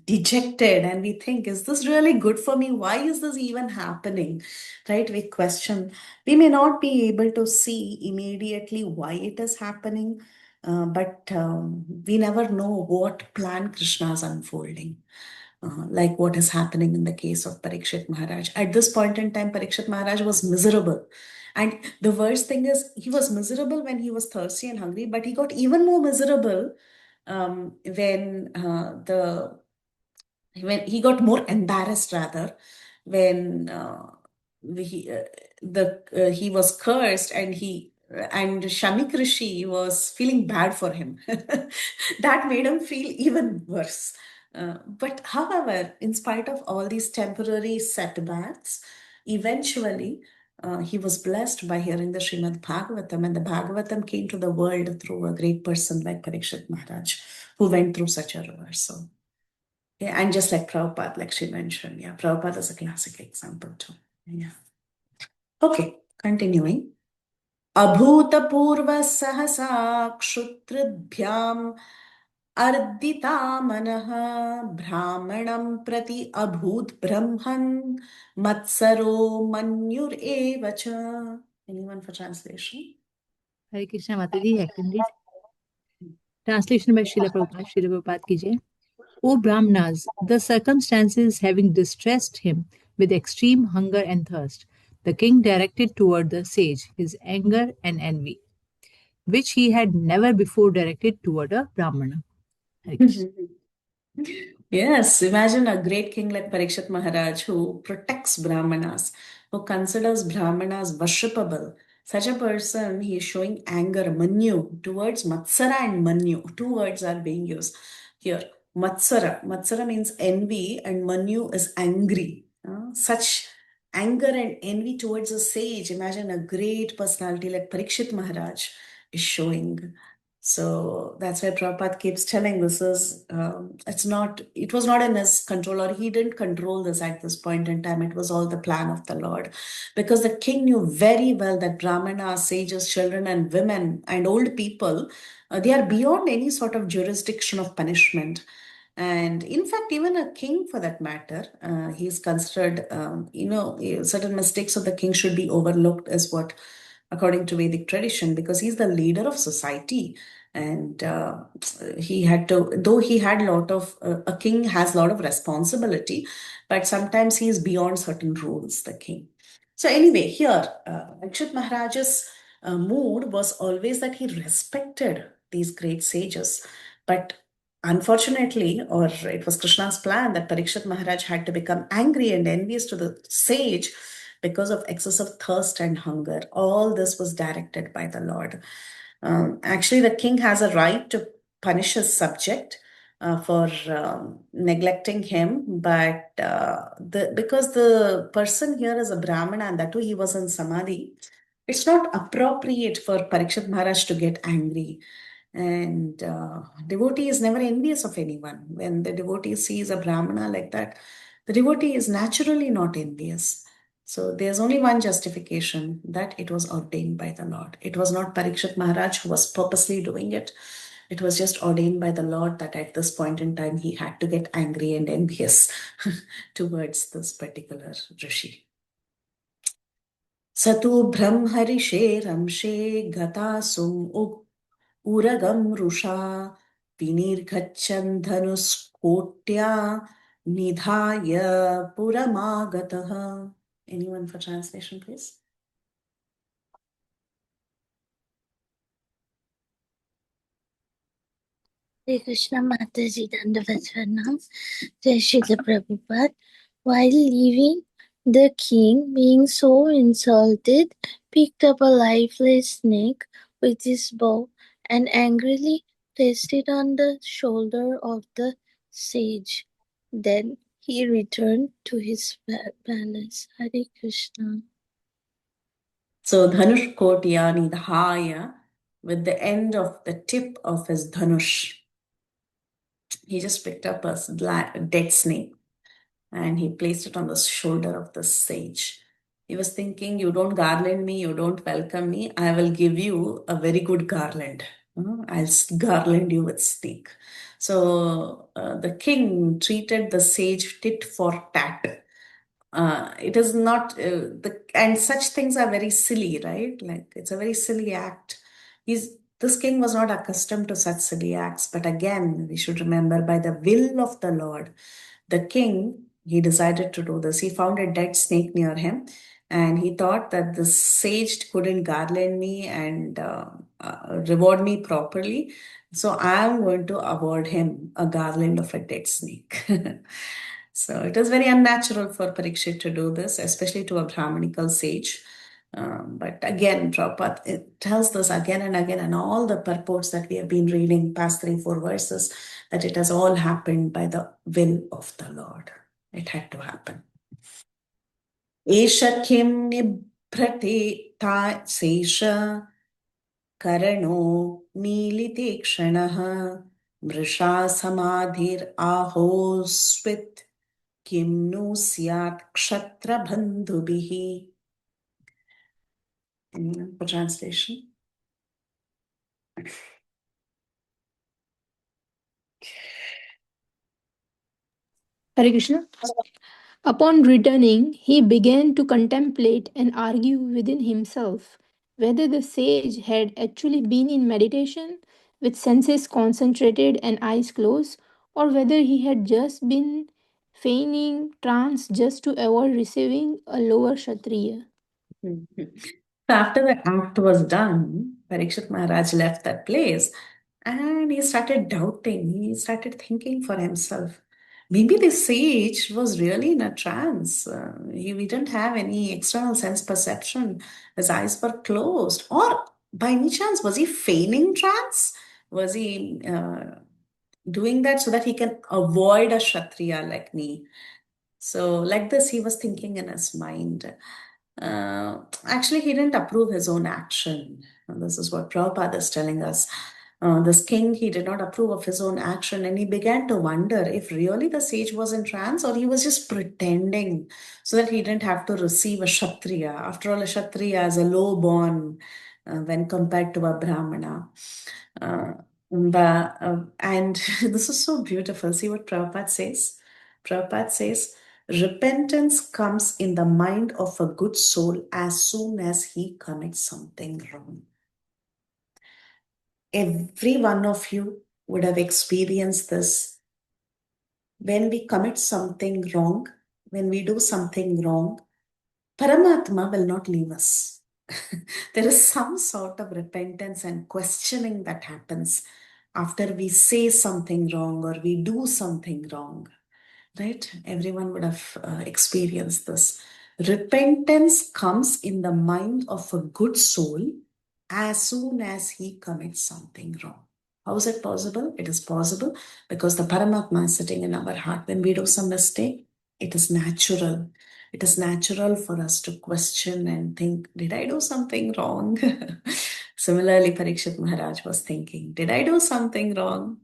dejected, and we think, is this really good for me? Why is this even happening? Right? We question. We may not be able to see immediately why it is happening, but we never know what plan Krishna is unfolding. Like what is happening in the case of Parikshit Maharaj. At this point in time, Parikshit Maharaj was miserable. And the worst thing is, he was miserable when he was thirsty and hungry, but he got even more miserable when when he got more embarrassed, rather, when he he was cursed, and Shamik Rishi was feeling bad for him. That made him feel even worse. But however, in spite of all these temporary setbacks, eventually he was blessed by hearing the Srimad Bhagavatam, and the Bhagavatam came to the world through a great person like Parikshit Maharaj, who went through such a reversal. Yeah, and just like Prabhupada, like she mentioned, yeah, Prabhupada is a classic example too. Yeah. Okay, continuing. Abhutapurva sahasa kshutribhyam ardita manaha brahmanam prati abhut brahman matsaro manyur evacha. Anyone for translation? Hare Krishna Mataji, I can read. Translation by Srila Prabhupada. Srila Prabhupada ki jai. O Brahmanas, the circumstances having distressed him with extreme hunger and thirst, the king directed toward the sage his anger and envy, which he had never before directed toward a Brahmana. Hare Krishna. Yes, imagine a great king like Parikshit Maharaj who protects Brahmanas, who considers Brahmanas worshipable. Such a person, he is showing anger, Manyu, towards Matsara and Manyu. Two words are being used here. Matsara. Matsara means envy, and Manyu is angry. Such anger and envy towards a sage. Imagine a great personality like Parikshit Maharaj is showing. So that's why Prabhupada keeps telling this is, it was not in his control, or he didn't control this at this point in time. It was all the plan of the Lord. Because the king knew very well that Brahmanas, sages, children, and women, and old people, they are beyond any sort of jurisdiction of punishment. And in fact, even a king for that matter, he's considered, certain mistakes of the king should be overlooked, is what, according to Vedic tradition, because he's the leader of society. And he had to, though he had a king has a lot of responsibility, but sometimes he is beyond certain rules, the king. So anyway, here, Parikshit Maharaj's mood was always that he respected these great sages. But unfortunately, or it was Krishna's plan, that Parikshit Maharaj had to become angry and envious to the sage because of excessive thirst and hunger. All this was directed by the Lord. Actually, the king has a right to punish his subject for neglecting him, but because the person here is a Brahmana, and that too he was in Samadhi, it's not appropriate for Parikshit Maharaj to get angry. And devotee is never envious of anyone. When the devotee sees a Brahmana like that, the devotee is naturally not envious. So there's only one justification, that it was ordained by the Lord. It was not Parikshit Maharaj who was purposely doing it. It was just ordained by the Lord that at this point in time he had to get angry and envious towards this particular Rishi. Satu Brahmarishe Ramshe Gata Sum Uragam Rusha Vinirghachan Dhanuskotya Nidhaya Puramagataha. Anyone for translation, please? Hare Krishna Mataji Dandavat Pranam. Jai Srila Prabhupada. While leaving, the king, being so insulted, picked up a lifeless snake with his bow and angrily placed it on the shoulder of the sage. Then he returned to his palace. Hare Krishna. So Dhanush Kotya Nidhaya, with the end of the tip of his Dhanush, he just picked up a dead snake and he placed it on the shoulder of the sage. He was thinking, you don't garland me, you don't welcome me, I will give you a very good garland. I'll garland you with snake. So the king treated the sage tit for tat. It is not and such things are very silly, right? Like it's a very silly act. This king was not accustomed to such silly acts, but again, we should remember, by the will of the Lord, the king, he decided to do this. He found a dead snake near him, and he thought that the sage couldn't garland me and reward me properly. So I'm going to award him a garland of a dead snake. So it is very unnatural for Parikshit to do this, especially to a Brahmanical sage. But again, Prabhupada, it tells us again and again, and all the purports that we have been reading, past 3-4 verses, that it has all happened by the will of the Lord. It had to happen. Esha kim nibhrate ta sesha karano milite kshanaha mrisha samadhir ahosvit kim nu syat kshatra bandhubihi. For translation. Hare Krishna. Upon returning, he began to contemplate and argue within himself whether the sage had actually been in meditation with senses concentrated and eyes closed, or whether he had just been feigning trance just to avoid receiving a lower Kshatriya. So after the act was done, Parikshit Maharaj left that place and he started doubting. He started thinking for himself. Maybe the sage was really in a trance. We didn't have any external sense perception. His eyes were closed. Or by any chance, was he feigning trance? Was he doing that so that he can avoid a Kshatriya like me? So, like this, he was thinking in his mind. Actually, he didn't approve his own action. And this is what Prabhupada is telling us. This king, he did not approve of his own action, and he began to wonder if really the sage was in trance or he was just pretending so that he didn't have to receive a Kshatriya. After all, a Kshatriya is a low born when compared to a Brahmana. And this is so beautiful. See what Prabhupada says? Prabhupada says, repentance comes in the mind of a good soul as soon as he commits something wrong. Every one of you would have experienced this. When we commit something wrong, when we do something wrong, Paramatma will not leave us. There is some sort of repentance and questioning that happens after we say something wrong or we do something wrong. Right? Everyone would have experienced this. Repentance comes in the mind of a good soul as soon as he commits something wrong. How is it possible? It is possible because the Paramatma is sitting in our heart. When we do some mistake, it is natural. It is natural for us to question and think, did I do something wrong? Similarly, Parikshit Maharaj was thinking, did I do something wrong?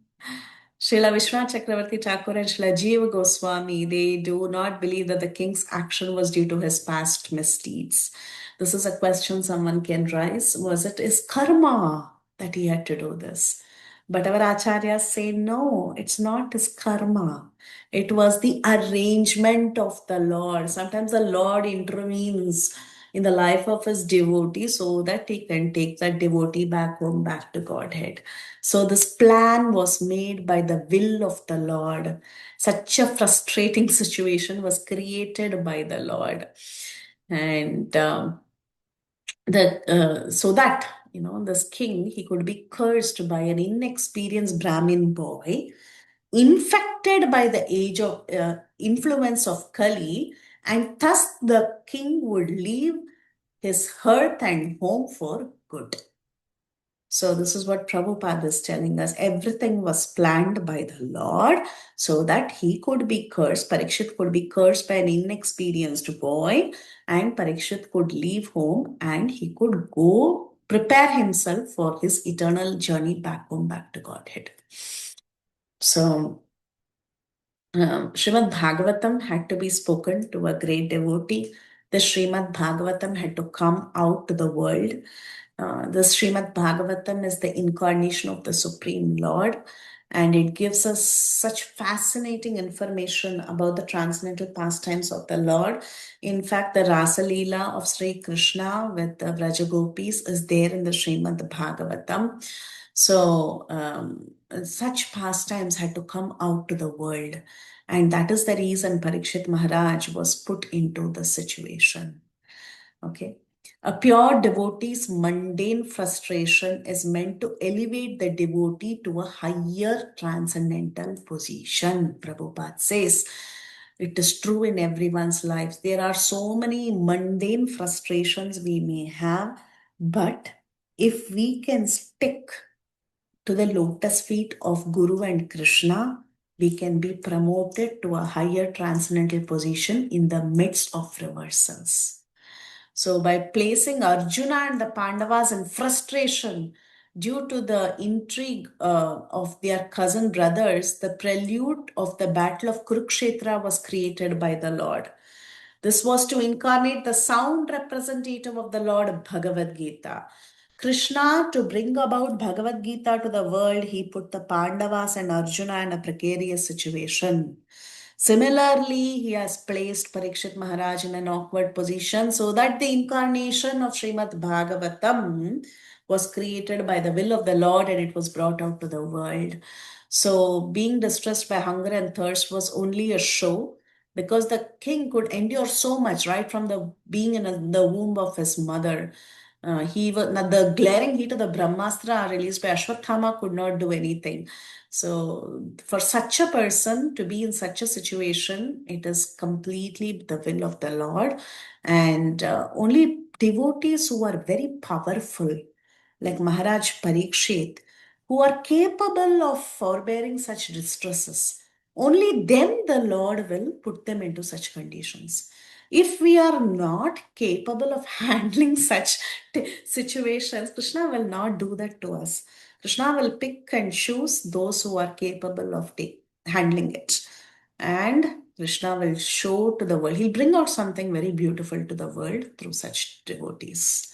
Srila Vishwanath Chakravarti Thakur and Srila Jiva Goswami, they do not believe that the king's action was due to his past misdeeds. This is a question someone can raise. Was it his karma that he had to do this? But our acharyas say, no, it's not his karma. It was the arrangement of the Lord. Sometimes the Lord intervenes in the life of his devotee so that he can take that devotee back home, back to Godhead. So this plan was made by the will of the Lord. Such a frustrating situation was created by the Lord. And so that, this king, he could be cursed by an inexperienced Brahmin boy, infected by the age of influence of Kali, and thus the king would leave his hearth and home for good. So this is what Prabhupada is telling us. Everything was planned by the Lord so that he could be cursed. Parikshit could be cursed by an inexperienced boy, and Parikshit could leave home and he could go prepare himself for his eternal journey back home, back to Godhead. So Srimad Bhagavatam had to be spoken to a great devotee. the Srimad Bhagavatam had to come out to the world. The Srimad Bhagavatam is the incarnation of the Supreme Lord, and it gives us such fascinating information about the transcendental pastimes of the Lord. In fact, the Rasa Leela of Sri Krishna with the Vrajagopis is there in the Srimad Bhagavatam. So, such pastimes had to come out to the world. And that is the reason Parikshit Maharaj was put into the situation. Okay. A pure devotee's mundane frustration is meant to elevate the devotee to a higher transcendental position, Prabhupada says. It is true in everyone's lives. There are so many mundane frustrations we may have, but if we can stick to the lotus feet of Guru and Krishna, we can be promoted to a higher transcendental position in the midst of reversals. So, by placing Arjuna and the Pandavas in frustration due to the intrigue of their cousin brothers, the prelude of the battle of Kurukshetra was created by the Lord. This was to incarnate the sound representative of the Lord Bhagavad Gita. Krishna, to bring about Bhagavad Gita to the world, he put the Pandavas and Arjuna in a precarious situation. Similarly, he has placed Parikshit Maharaj in an awkward position so that the incarnation of Srimad Bhagavatam was created by the will of the Lord and it was brought out to the world. So, being distressed by hunger and thirst was only a show because the king could endure so much right from the being in the womb of his mother. The glaring heat of the Brahmastra released by Ashwatthama could not do anything. So, for such a person to be in such a situation, it is completely the will of the Lord. And only devotees who are very powerful, like Maharaj Parikshit, who are capable of forbearing such distresses, only then the Lord will put them into such conditions. If we are not capable of handling such situations, Krishna will not do that to us. Krishna will pick and choose those who are capable of handling it. And Krishna will show to the world. He'll bring out something very beautiful to the world through such devotees.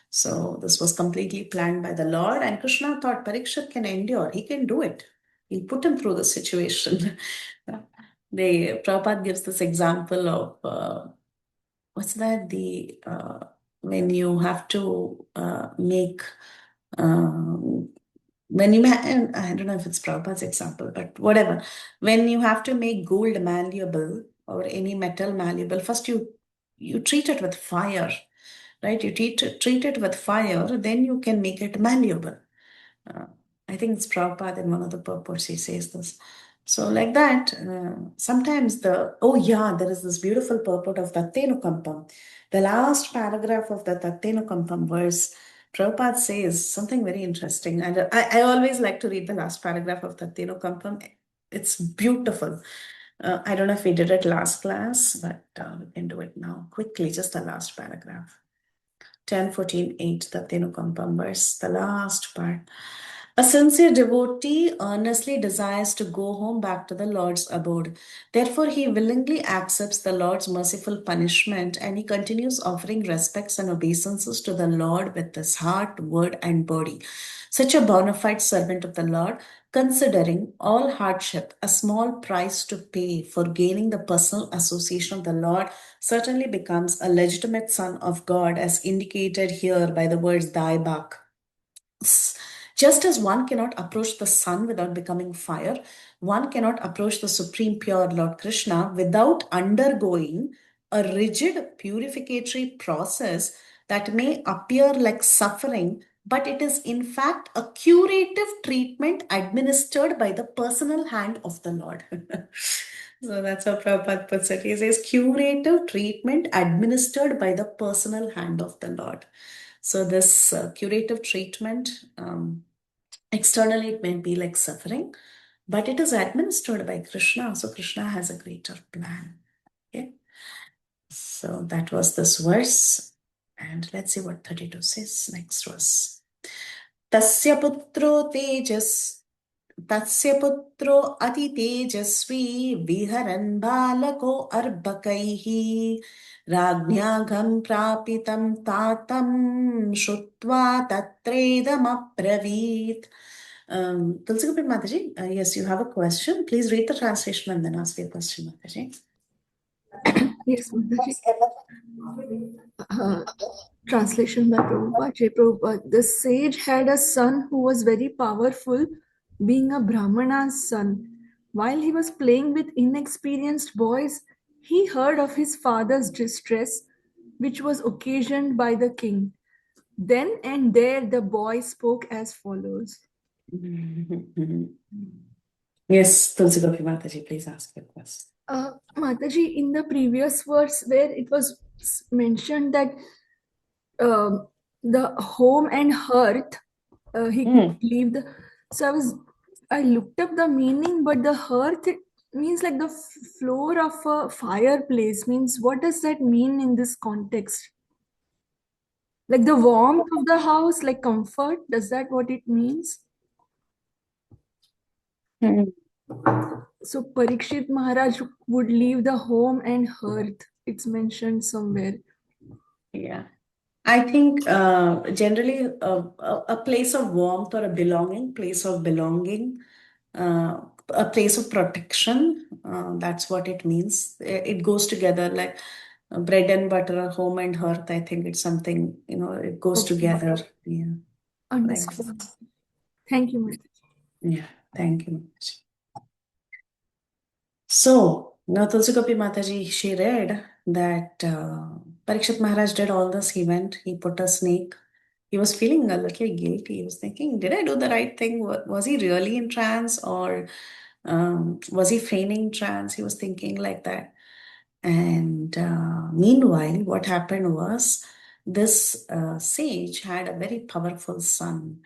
So this was completely planned by the Lord. And Krishna thought Parikshit can endure. He can do it. He'll put him through the situation. Prabhupada gives this example of what's that? When you have to make when you I don't know if it's Prabhupada's example, but whatever. When you have to make gold malleable or any metal malleable, first you treat it with fire, right? You treat it with fire, then you can make it malleable. I think it's Prabhupada in one of the purports he says this. So like that, sometimes there is this beautiful purport of Tattenukampam. The last paragraph of the Tattenukampam verse, Prabhupada says something very interesting. And I always like to read the last paragraph of Tattenukampam. It's beautiful. I don't know if we did it last class, but we can do it now. Quickly, just the last paragraph. 10:14:8, Tattenukampam verse, the last part. A sincere devotee earnestly desires to go home back to the Lord's abode. Therefore, he willingly accepts the Lord's merciful punishment and he continues offering respects and obeisances to the Lord with his heart, word, and body. Such a bona fide servant of the Lord, considering all hardship a small price to pay for gaining the personal association of the Lord, certainly becomes a legitimate son of God, as indicated here by the words Daibak. Just as one cannot approach the sun without becoming fire, one cannot approach the supreme pure Lord Krishna without undergoing a rigid purificatory process that may appear like suffering, but it is in fact a curative treatment administered by the personal hand of the Lord. So that's how Prabhupada puts it. He says curative treatment administered by the personal hand of the Lord. So this curative treatment, externally it may be like suffering, but it is administered by Krishna. So Krishna has a greater plan. Okay. So that was this verse. And let's see what 32 says. Next verse. Tasya putro tejas तस्य पुत्रो अति तेजस्वी विहरन् बालको अर्भकैः राज्ञाघं प्रापितं तातं श्रुत्वा तत्रेदमब्रवीत्. Tulsi Mataji, yes, you have a question. Please read the translation and then ask your question, Mataji. Yes, Mataji. Translation by Prabhupada. Jai Prabhupada. The sage had a son who was very powerful, being a Brahmana's son. While he was playing with inexperienced boys, he heard of his father's distress, which was occasioned by the king. Then and there the boy spoke as follows. Yes, Tulsi Mataji, please ask your question. Mataji, in the previous verse where it was mentioned that the home and hearth, he could leave the. So I looked up the meaning, but the hearth it means like the floor of a fireplace. Means what does that mean in this context? Like the warmth of the house, like comfort. Does that what it means? So Parikshit Maharaj would leave the home and hearth. It's mentioned somewhere. Yeah. I think generally a place of warmth or a belonging, place of belonging, a place of protection. That's what it means. It goes together like bread and butter, a home and hearth. I think it's something, it goes Okay. together. Yeah. Understood. Thank you, Mataji. Yeah. Thank you much. So, now Tulsi Mataji, she read that Parikshit Maharaj did all this. He went, he put a snake. He was feeling a little guilty. He was thinking, did I do the right thing? Was he really in trance or was he feigning trance? He was thinking like that. And meanwhile, what happened was this sage had a very powerful son.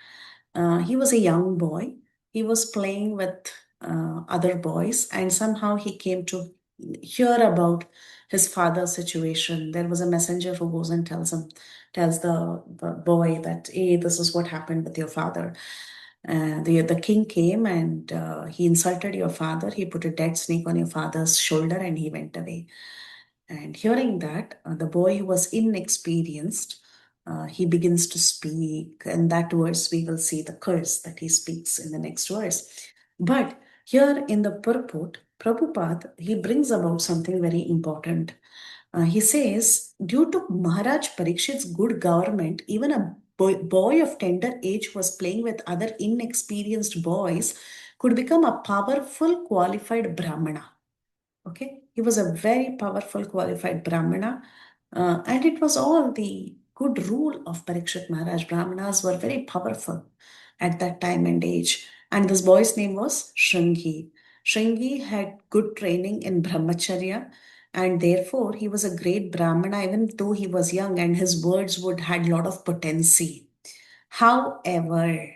He was a young boy. He was playing with other boys, and somehow he came to hear about his father's situation. There was a messenger who goes and tells the boy that, hey, this is what happened with your father. The king came and he insulted your father. He put a dead snake on your father's shoulder and he went away. And hearing that, the boy was inexperienced. He begins to speak, and that verse we will see the curse that he speaks in the next verse. But here in the purport, Prabhupada, he brings about something very important. He says, due to Maharaj Parikshit's good government, even a boy of tender age was playing with other inexperienced boys could become a powerful, qualified Brahmana. Okay, he was a very powerful, qualified Brahmana, and it was all the good rule of Parikshit Maharaj. Brahmanas were very powerful at that time and age, and this boy's name was Shringi. Shringi had good training in Brahmacharya, and therefore he was a great Brahmana, even though he was young, and his words would had a lot of potency. However,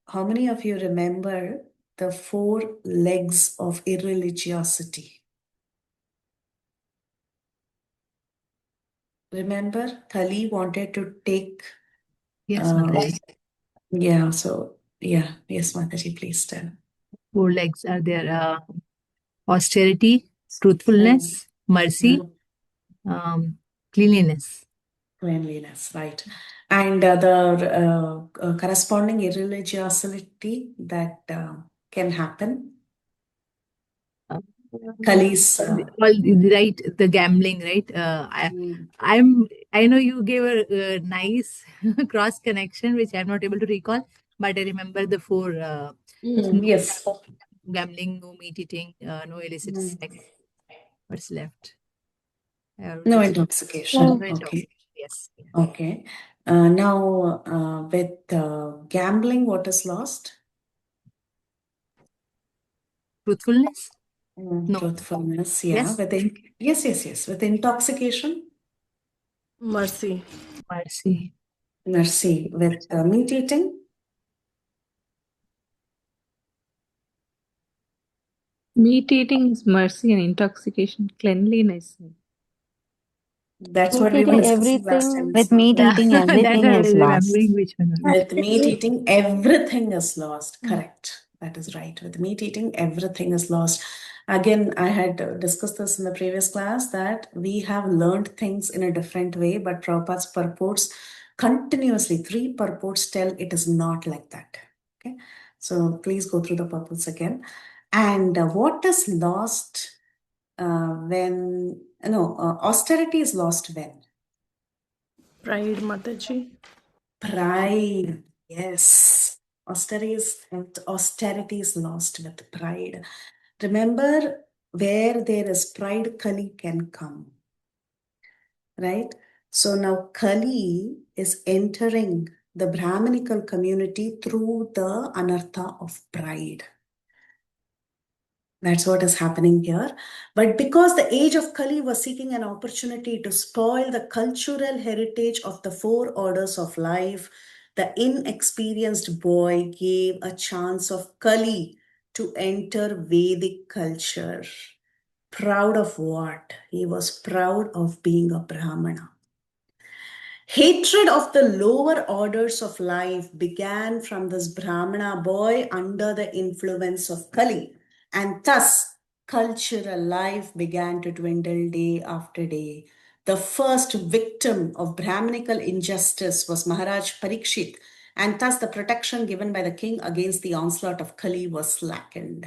how many of you remember the 4 legs of irreligiosity? Remember, Kali wanted to take. Yes, Mataji. Yes, Mataji, please tell. 4 legs are there: austerity, truthfulness, mercy, cleanliness. Cleanliness, right. And the corresponding irreligiosity that can happen. Kali's. Right, the gambling, right? I know you gave a nice cross connection, which I'm not able to recall, but I remember the 4. Yes. Gambling, no meat eating, no illicit sex. What's left? No intoxication. No Okay. intoxication. Yes. Okay. Now, with gambling, what is lost? Truthfulness? No. Truthfulness, yeah. Yes. Yes. With intoxication? Mercy. Mercy. Mercy. With meat eating? Meat eating is mercy and intoxication, cleanliness. That's Meat what we were eating discussing last everything. time. With meat Yeah, eating, that everything I is was lost. remembering which one was. With meat eating, everything is lost. Correct. That is right. With meat eating, everything is lost. Again, I had discussed this in the previous class that we have learned things in a different way, but Prabhupada's purports continuously, 3 purports tell it is not like that. Okay. So please go through the purports again. And what is lost when, no, austerity is lost when? Pride, Mataji. Pride, yes. Austerity is lost with pride. Remember, where there is pride, Kali can come. Right? So now Kali is entering the Brahminical community through the anartha of pride. That's what is happening here. But because the age of Kali was seeking an opportunity to spoil the cultural heritage of the 4 orders of life, the inexperienced boy gave a chance of Kali to enter Vedic culture. Proud of what? He was proud of being a Brahmana. Hatred of the lower orders of life began from this Brahmana boy under the influence of Kali, and thus cultural life began to dwindle day after day. The first victim of Brahminical injustice was Maharaj Parikshit, and thus the protection given by the king against the onslaught of Kali was slackened.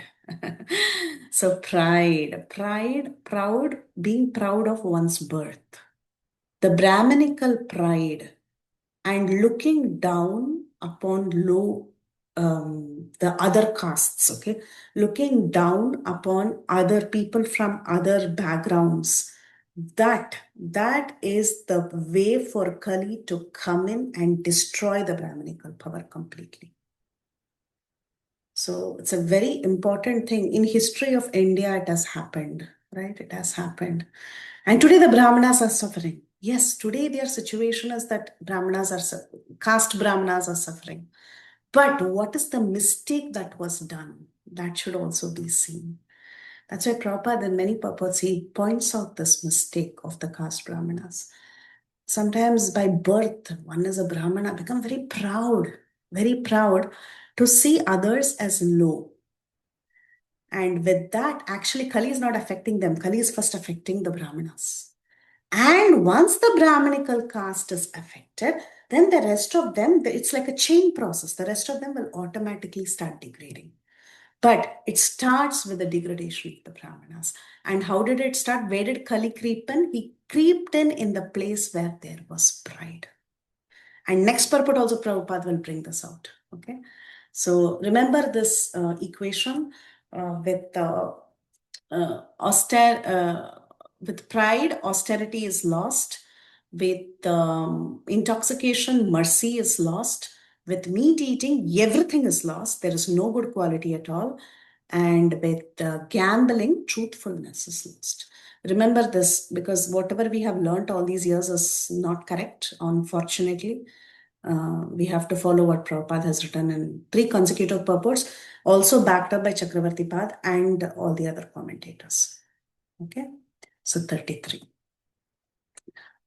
So proud, being proud of one's birth. The Brahminical pride and looking down upon the other castes, okay, looking down upon other people from other backgrounds. That is the way for Kali to come in and destroy the Brahminical power completely. So it's a very important thing in history of India. It has happened, right? It has happened. And today the Brahmanas are suffering. Yes, today their situation is that caste Brahmanas are suffering. But what is the mistake that was done? That should also be seen. That's why Prabhupada in many purports, he points out this mistake of the caste Brahmanas. Sometimes by birth, one is a Brahmana, become very proud to see others as low. And with that, actually, Kali is not affecting them. Kali is first affecting the Brahmanas. And once the Brahminical caste is affected, then the rest of them, it's like a chain process. The rest of them will automatically start degrading. But it starts with the degradation of the Brahmanas. And how did it start? Where did Kali creep in? He creeped in the place where there was pride. And next purport also Prabhupada will bring this out. Okay. So remember this equation with with pride, austerity is lost. With intoxication, mercy is lost. With meat eating, everything is lost. There is no good quality at all. And with gambling, truthfulness is lost. Remember this, because whatever we have learned all these years is not correct, unfortunately. We have to follow what Prabhupada has written in 3 consecutive purports, also backed up by Chakravarti Pad and all the other commentators. Okay, so 33.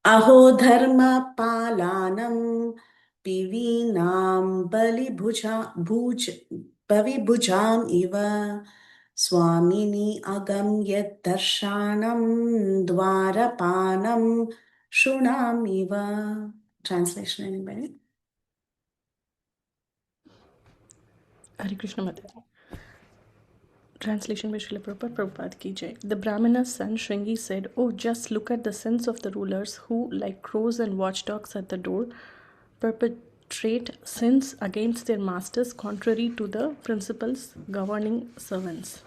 Aho dharma palanam pivinam bhavibhujam iva swamini agam yad darshanam dwarapanam shunam iva. Translation, anybody? Hare Krishna Mataji. Translation by Srila Prabhupada, Prabhupada ki jai. The Brahmana's son Shringi said, "Oh, just look at the sins of the rulers who, like crows and watchdogs at the door, perpetrate sins against their masters contrary to the principles governing servants."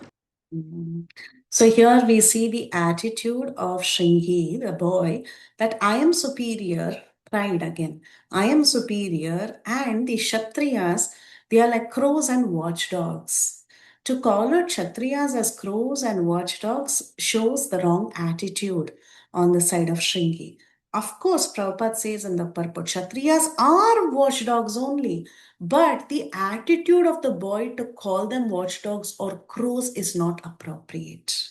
So here we see the attitude of Shringi, the boy, that I am superior, pride again. I am superior, and the Kshatriyas, they are like crows and watchdogs. To call out Kshatriyas as crows and watchdogs shows the wrong attitude on the side of Shringi. Of course, Prabhupada says in the purport, Kshatriyas are watchdogs only. But the attitude of the boy to call them watchdogs or crows is not appropriate.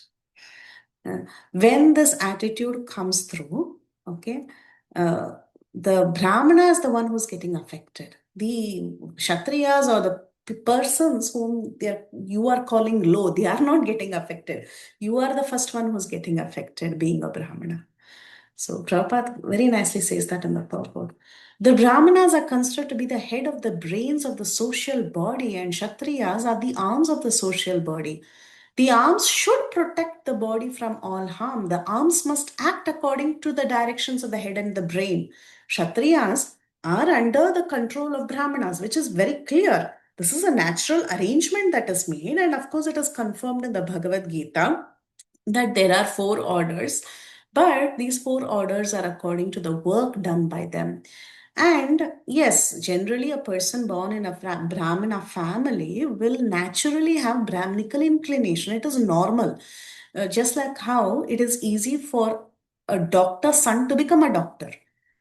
When this attitude comes through, Okay. The Brahmana is the one who's getting affected. The Kshatriyas or the persons whom you are calling low, they are not getting affected. You are the first one who's getting affected being a Brahmana. So Prabhupada very nicely says that in the purport. The Brahmanas are considered to be the head of the brains of the social body, and Kshatriyas are the arms of the social body. The arms should protect the body from all harm. The arms must act according to the directions of the head and the brain. Kshatriyas are under the control of Brahmanas, which is very clear. This is a natural arrangement that is made, and of course, it is confirmed in the Bhagavad Gita that there are 4 orders, but these 4 orders are according to the work done by them. And yes, generally a person born in a Brahmana family will naturally have Brahminical inclination. It is normal. Just like how it is easy for a doctor's son to become a doctor.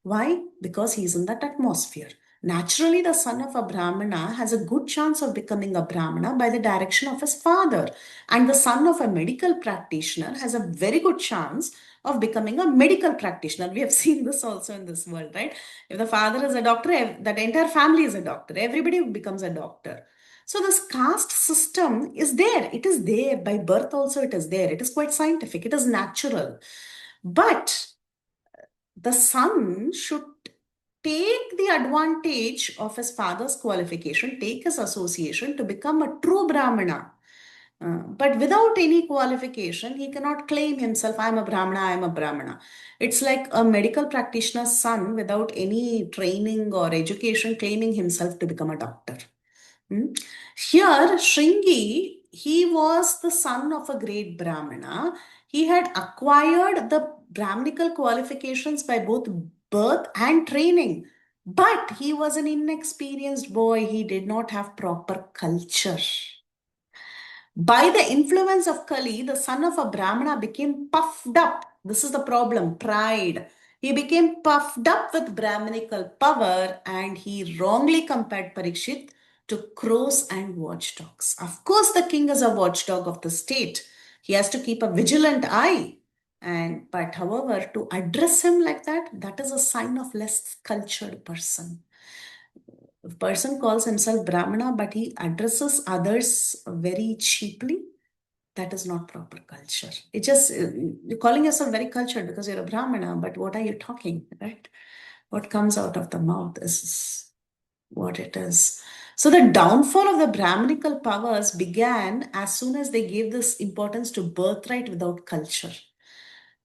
Why? Because he's in that atmosphere. Naturally, the son of a Brahmana has a good chance of becoming a Brahmana by the direction of his father. And the son of a medical practitioner has a very good chance of becoming a medical practitioner. We have seen this also in this world, right? If the father is a doctor, that entire family is a doctor. Everybody becomes a doctor. So this caste system is there. It is there. By birth also it is there. It is quite scientific. It is natural. But the son should take the advantage of his father's qualification, take his association to become a true Brahmana. But without any qualification, he cannot claim himself, I am a Brahmana, I am a Brahmana. It's like a medical practitioner's son without any training or education claiming himself to become a doctor. Here, Shringi, he was the son of a great Brahmana. He had acquired the Brahminical qualifications by both birth and training. But he was an inexperienced boy. He did not have proper culture. By the influence of Kali, the son of a Brahmana became puffed up. This is the problem, pride. He became puffed up with Brahminical power, and he wrongly compared Parikshit to crows and watchdogs. Of course, the king is a watchdog of the state. He has to keep a vigilant eye. But however, to address him like that, that is a sign of less cultured person. If a person calls himself Brahmana, but he addresses others very cheaply, that is not proper culture. It just, you're calling yourself very cultured because you're a Brahmana, but what are you talking, right? What comes out of the mouth is what it is. So the downfall of the Brahminical powers began as soon as they gave this importance to birthright without culture.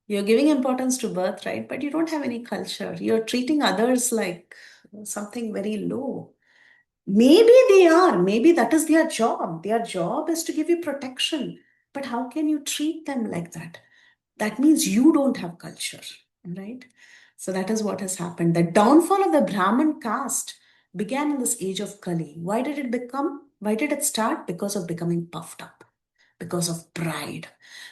You're giving importance to birthright, but you don't have any culture. You're treating others like something very low. Maybe they are. Maybe that is their job. Their job is to give you protection. But how can you treat them like that? That means you don't have culture, right? So that is what has happened. The downfall of the Brahmin caste began in this age of Kali. Why did it become? Why did it start? Because of becoming puffed up, because of pride.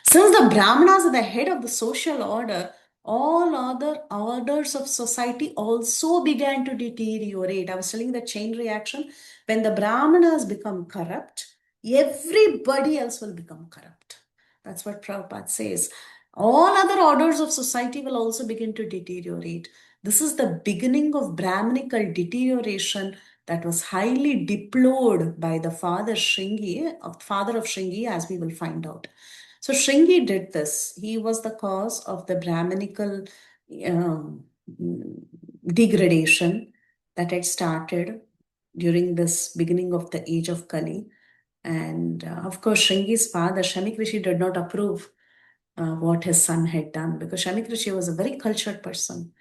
Since the Brahmanas are the head of the social order, all other orders of society also began to deteriorate. I was telling the chain reaction. When the Brahmanas become corrupt, everybody else will become corrupt. That's what Prabhupada says. All other orders of society will also begin to deteriorate. This is the beginning of Brahminical deterioration that was highly deplored by the father of Shringi, as we will find out. So Shringi did this. He was the cause of the Brahminical degradation that had started during this beginning of the age of Kali. And of course, Shringi's father, Shamik Rishi, did not approve what his son had done because Shamik Rishi was a very cultured person.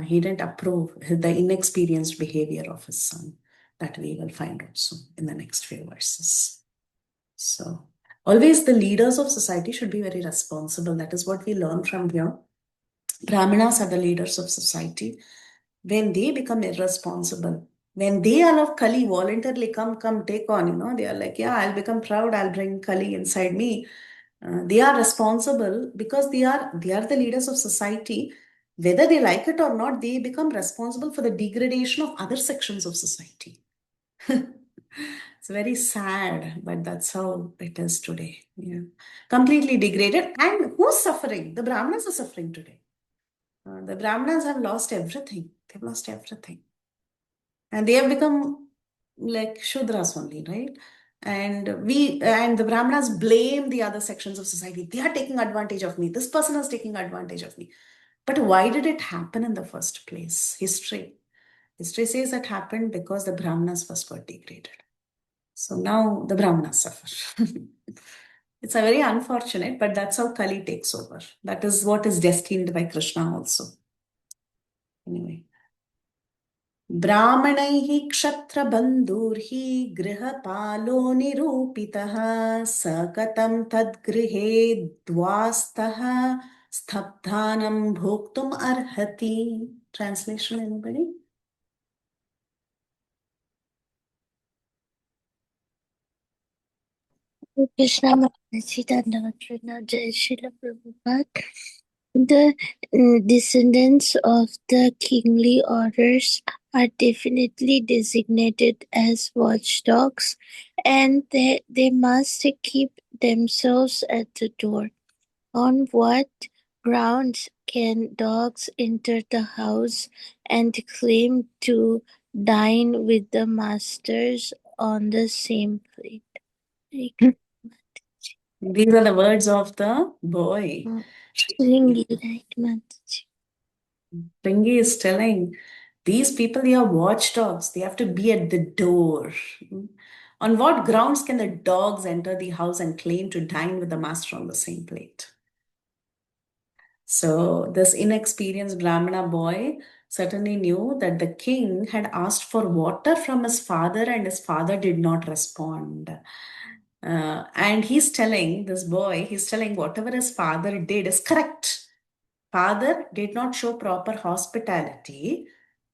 He didn't approve the inexperienced behavior of his son. That we will find also in the next few verses. So, always the leaders of society should be very responsible. That is what we learn from here. Brahmanas are the leaders of society. When they become irresponsible, when they allow Kali voluntarily come, take on, they are like, yeah, I'll become proud, I'll bring Kali inside me. They are responsible because they are the leaders of society. Whether they like it or not, they become responsible for the degradation of other sections of society. It's very sad, but that's how it is today. Yeah. Completely degraded. And who's suffering? The Brahmanas are suffering today. The Brahmanas have lost everything. They've lost everything. And they have become like Shudras only, right? And the Brahmanas blame the other sections of society. They are taking advantage of me. This person is taking advantage of me. But why did it happen in the first place? History says that happened because the Brahmanas first got degraded. So now the Brahmanas suffer. It's a very unfortunate, but that's how Kali takes over. That is what is destined by Krishna also. Anyway. ब्राह्मणैः क्षत्रबन्धुर्हि गृहपालो निरूपितः स कथं तद्गृहे द्वास्तः स्तब्धानं भोक्तुम् अर्हति. Translation, anybody? Krishna Mataji Dandavatrina Jai Srila Prabhupada. The descendants of the kingly orders are definitely designated as watchdogs, and they must keep themselves at the door. On what grounds can dogs enter the house and claim to dine with the masters on the same plate? These are the words of the boy. Ringi, right, Mataji? Ringi is telling these people, they are watchdogs. They have to be at the door. On what grounds can the dogs enter the house and claim to dine with the master on the same plate? So this inexperienced Brahmana boy certainly knew that the king had asked for water from his father and his father did not respond. And he's telling whatever his father did is correct. Father did not show proper hospitality.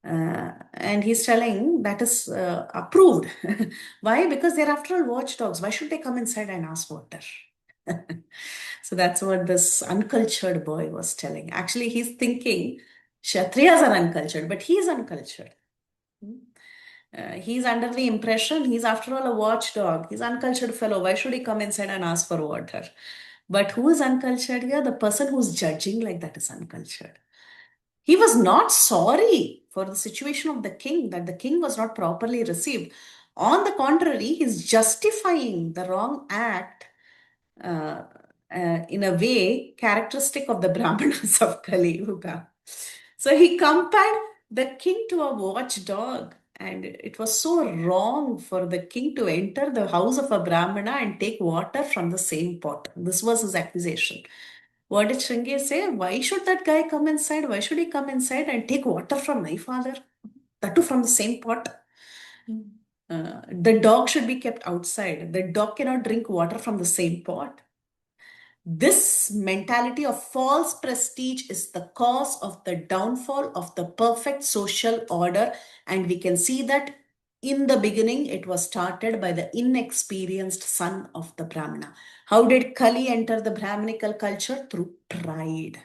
And he's telling that is approved. Why? Because they're after all watchdogs. Why should they come inside and ask water? So that's what this uncultured boy was telling. Actually, he's thinking Kshatriyas are uncultured, but he's uncultured. He's under the impression he's after all a watchdog. He's an uncultured fellow. Why should he come inside and ask for water? But who is uncultured here? The person who's judging like that is uncultured. He was not sorry for the situation of the king, that the king was not properly received. On the contrary, he's justifying the wrong act in a way characteristic of the Brahmanas of Kali Yuga. So he compared the king to a watchdog, and it was so wrong for the king to enter the house of a Brahmana and take water from the same pot. This was his accusation. What did Shringi say? Why should that guy come inside? Why should he come inside and take water from my father? That too from the same pot. The dog should be kept outside. The dog cannot drink water from the same pot. This mentality of false prestige is the cause of the downfall of the perfect social order. And we can see that in the beginning, it was started by the inexperienced son of the Brahmana. How did Kali enter the Brahminical culture? Through pride.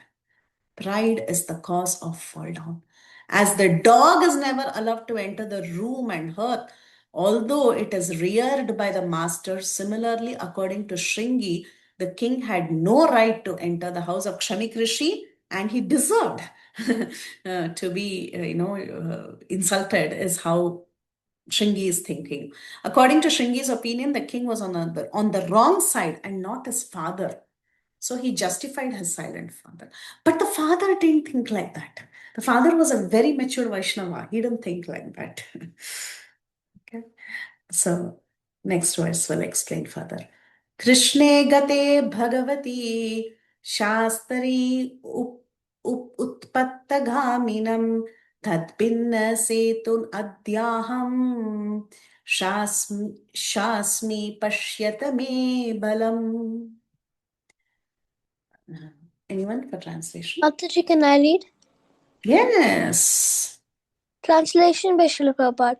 Pride is the cause of fall down. As the dog is never allowed to enter the room and hearth, although it is reared by the master, similarly, according to Shringi, the king had no right to enter the house of Kshamik Rishi, and he deserved to be, insulted, is how Shringi is thinking. According to Shringi's opinion, the king was on the wrong side and not his father. So he justified his silent father. But the father didn't think like that. The father was a very mature Vaishnava. He didn't think like that. Okay. So next verse will explain further. Krishne gate bhagavati shastari utpattagaminam tadpinna setun adyaham shasmi pashyata me balam. Anyone for translation? Mataji, can I read? Yes. Translation by Srila Prabhupada.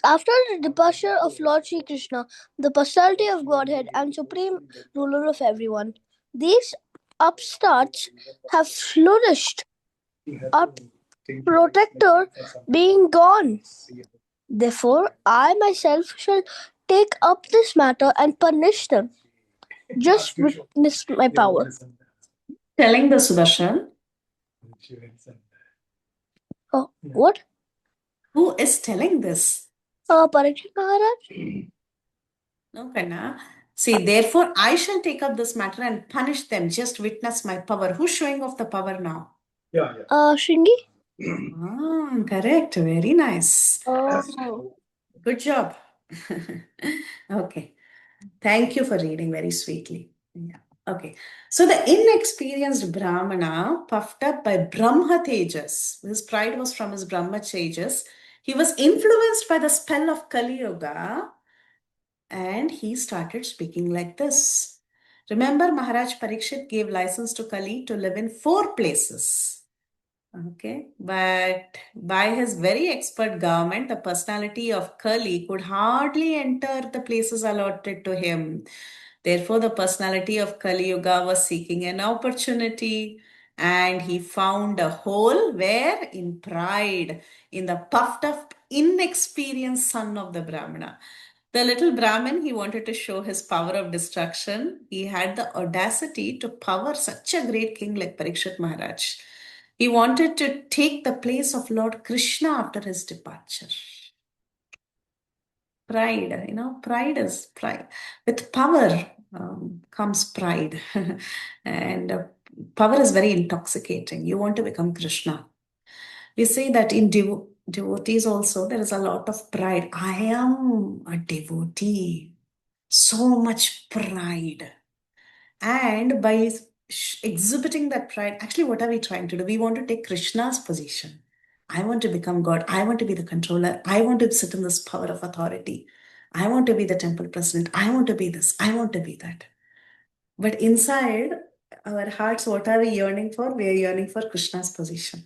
After the departure of Lord Sri Krishna, the personality of Godhead and supreme ruler of everyone, these upstarts have flourished, our protector being gone. Therefore, I myself shall take up this matter and punish them. Just witness my power. Telling the Sudarshan. What? Who is telling this? Parikshit Maharaj? No, Kanna. See, therefore, I shall take up this matter and punish them. Just witness my power. Who's showing off the power now? Shringi? Correct. Very nice. Oh. Good job. Okay. Thank you for reading very sweetly. Yeah. Okay. So the inexperienced Brahmana, puffed up by Brahma Tejas, his pride was from his Brahma Tejas. He was influenced by the spell of Kali Yuga and he started speaking like this. Remember, Maharaj Parikshit gave license to Kali to live in 4 places. Okay, but by his very expert government, the personality of Kali could hardly enter the places allotted to him. Therefore, the personality of Kali Yuga was seeking an opportunity, and he found a hole where? In pride, in the puffed up, inexperienced son of the Brahmana. The little Brahmin, he wanted to show his power of destruction. He had the audacity to power such a great king like Parikshit Maharaj. He wanted to take the place of Lord Krishna after his departure. Pride, pride is pride. With power comes pride. And power is very intoxicating. You want to become Krishna. We say that in devotees also, there is a lot of pride. I am a devotee. So much pride. And by exhibiting that pride, actually, what are we trying to do? We want to take Krishna's position. I want to become God. I want to be the controller. I want to sit in this power of authority. I want to be the temple president. I want to be this. I want to be that. But inside our hearts, what are we yearning for? We are yearning for Krishna's position.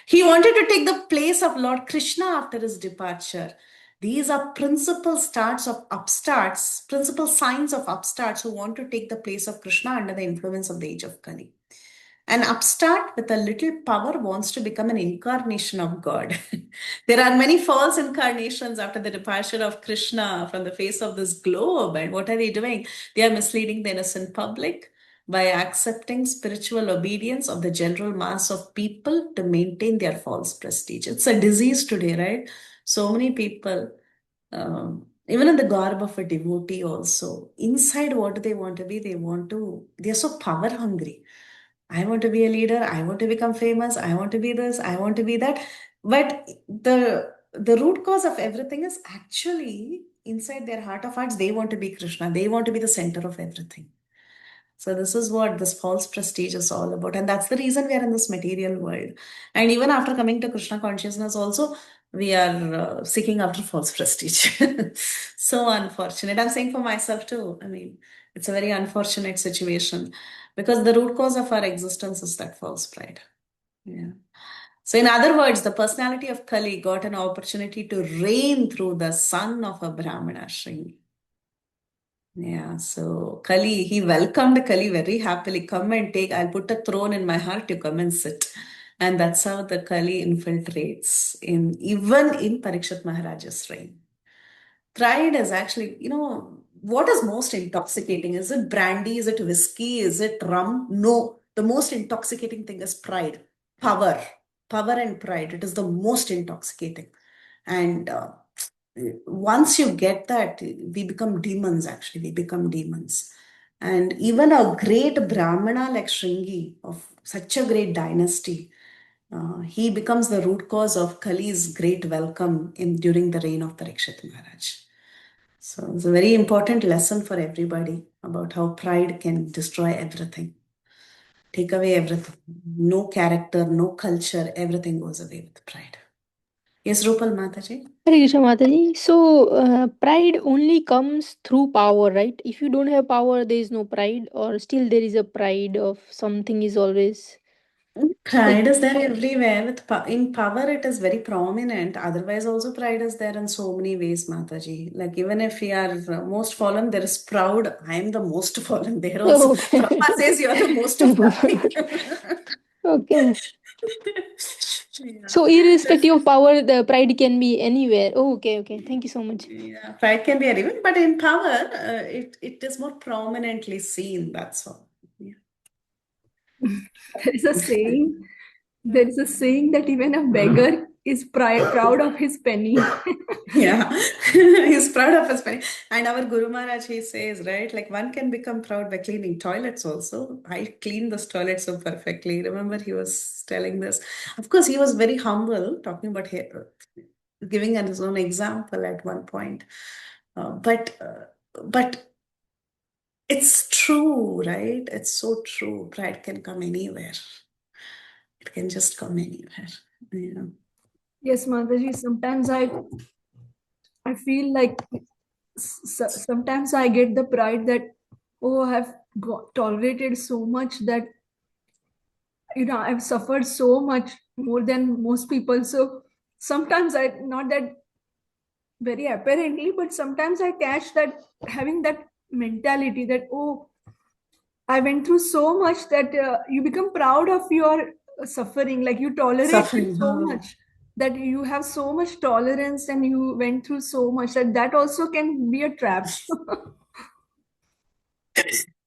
He wanted to take the place of Lord Krishna after his departure. These are principal starts of upstarts, principal signs of upstarts who want to take the place of Krishna under the influence of the age of Kali. An upstart with a little power wants to become an incarnation of God. There are many false incarnations after the departure of Krishna from the face of this globe. And what are they doing? They are misleading the innocent public by accepting spiritual obedience of the general mass of people to maintain their false prestige. It's a disease today, right? So many people, even in the garb of a devotee also, inside what do they want to be? They are so power hungry. I want to be a leader. I want to become famous. I want to be this. I want to be that. But the root cause of everything is actually inside their heart of hearts. They want to be Krishna. They want to be the center of everything. So this is what this false prestige is all about. And that's the reason we are in this material world. And even after coming to Krishna consciousness also, we are seeking after false prestige. So unfortunate. I'm saying for myself too. I mean, it's a very unfortunate situation because the root cause of our existence is that false pride. Yeah. So in other words, the personality of Kali got an opportunity to reign through the son of a Brahmana, Shringi. Yeah, so Kali, he welcomed Kali very happily. Come and take, I'll put a throne in my heart, you come and sit. And that's how the Kali infiltrates even in Parikshit Maharaj's reign. Pride is actually, what is most intoxicating? Is it brandy? Is it whiskey? Is it rum? No, the most intoxicating thing is pride, power, power and pride. It is the most intoxicating. And once you get that, we become demons, actually. We become demons. And even a great Brahmana like Shringi of such a great dynasty, he becomes the root cause of Kali's great welcome during the reign of Parikshit Maharaj. So it's a very important lesson for everybody about how pride can destroy everything, take away everything. No character, no culture, everything goes away with pride. Yes, Rupal Mataji? Hare Krishna Mataji. So, pride only comes through power, right? If you don't have power, there is no pride, or still there is a pride of something is always. Pride is there everywhere. In power, it is very prominent. Otherwise, also pride is there in so many ways, Mataji. Like even if we are most fallen, there is proud. I am the most fallen. There also, Okay. Prabhupada says you are the most fallen. Okay. Yeah. So, irrespective of power, the pride can be anywhere. Oh, okay, okay. Thank you so much. Yeah, pride can be anywhere, but in power, it is more prominently seen. That's all. Yeah. There is a saying There is a saying that even a beggar is proud of his penny. Yeah, he's proud of his penny. And our Guru Maharaj, he says, right, like one can become proud by cleaning toilets also. I clean this toilet so perfectly. Remember, he was telling this. Of course, he was very humble, talking about giving his own example at one point. But it's true, right? It's so true. Pride can come anywhere. It can just come anywhere. Yeah. Yes, Mataji, sometimes I feel like sometimes I get the pride that, oh, I've tolerated so much that, I've suffered so much more than most people. So sometimes not that very apparently, but sometimes I catch that having that mentality that, oh, I went through so much that you become proud of your suffering, like you tolerate it Suffering. so much that you have so much tolerance and you went through so much that also can be a trap.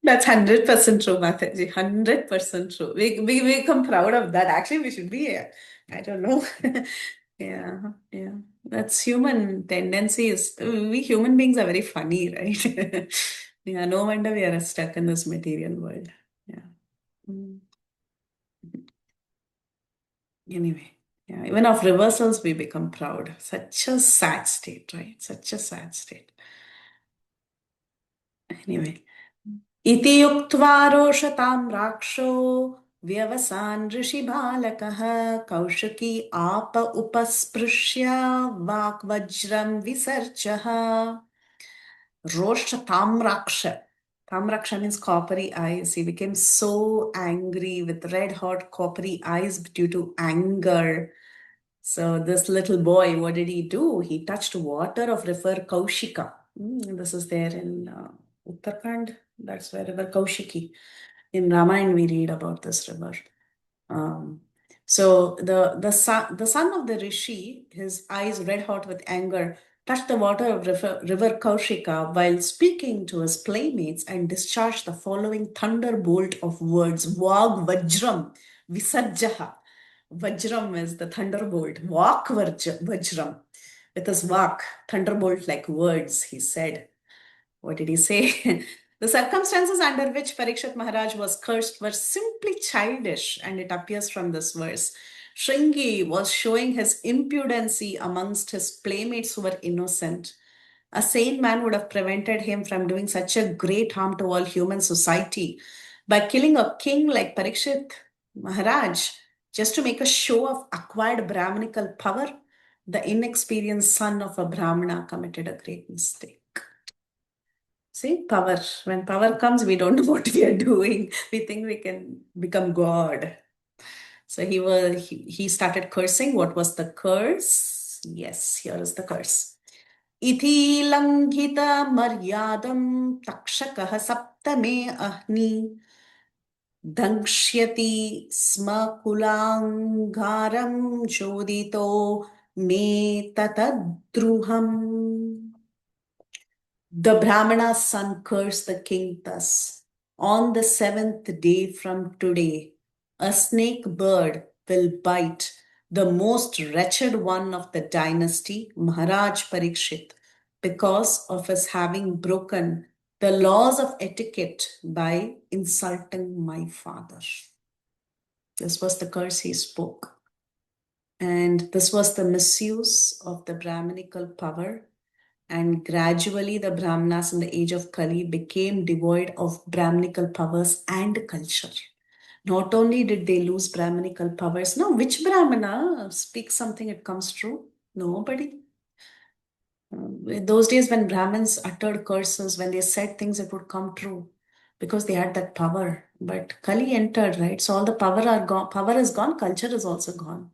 That's 100% true, Mataji. 100% true. We become proud of that. Actually, we should be, I don't know. Yeah, yeah. That's human tendencies. We human beings are very funny, right? Yeah, no wonder we are stuck in this material world. Yeah. Mm. Anyway, yeah, even of reversals, we become proud. Such a sad state, right? Such a sad state. Anyway. इति उक्त्वा रोषतां राक्षो व्यवसान् ऋषिबालकः कौशिकी आप उपस्पृश्य वाक्वज्रं विसर्जः रोषतां राक्ष. Tamraksha means coppery eyes. He became so angry with red hot coppery eyes due to anger. So this little boy, what did he do? He touched water of river Kaushika. This is there in Uttarakhand. That's where river Kaushiki. In Ramayana, we read about this river. So the son of the rishi, his eyes red hot with anger, touched the water of river Kaushika while speaking to his playmates and discharged the following thunderbolt of words: Vag Vajram Visarjaha. Vajram is the thunderbolt. Vak Vajram. With his vak, thunderbolt like words, he said. What did he say? The circumstances under which Parikshit Maharaj was cursed were simply childish, and it appears from this verse. Shringi was showing his impudency amongst his playmates who were innocent. A sane man would have prevented him from doing such a great harm to all human society by killing a king like Parikshit Maharaj just to make a show of acquired Brahminical power. The inexperienced son of a Brahmana committed a great mistake. See, power. When power comes, we don't know what we are doing. We think we can become God. So he started cursing. What was the curse? Yes, here is the curse. Ithi langhita maryadam takshakah saptame ahni dangshyati sma kulangaram jodito me tatadruham. The Brahmana's son cursed the king thus: On the seventh day from today, a snake bird will bite the most wretched one of the dynasty, Maharaj Parikshit, because of his having broken the laws of etiquette by insulting my father. This was the curse he spoke. And this was the misuse of the Brahminical power. And gradually, the Brahmanas in the age of Kali became devoid of Brahminical powers and culture. Not only did they lose Brahminical powers, now which Brahmana speaks something, it comes true? Nobody. In those days, when Brahmins uttered curses, when they said things, it would come true because they had that power. But Kali entered, right? So all the power are gone. Power is gone. Culture is also gone.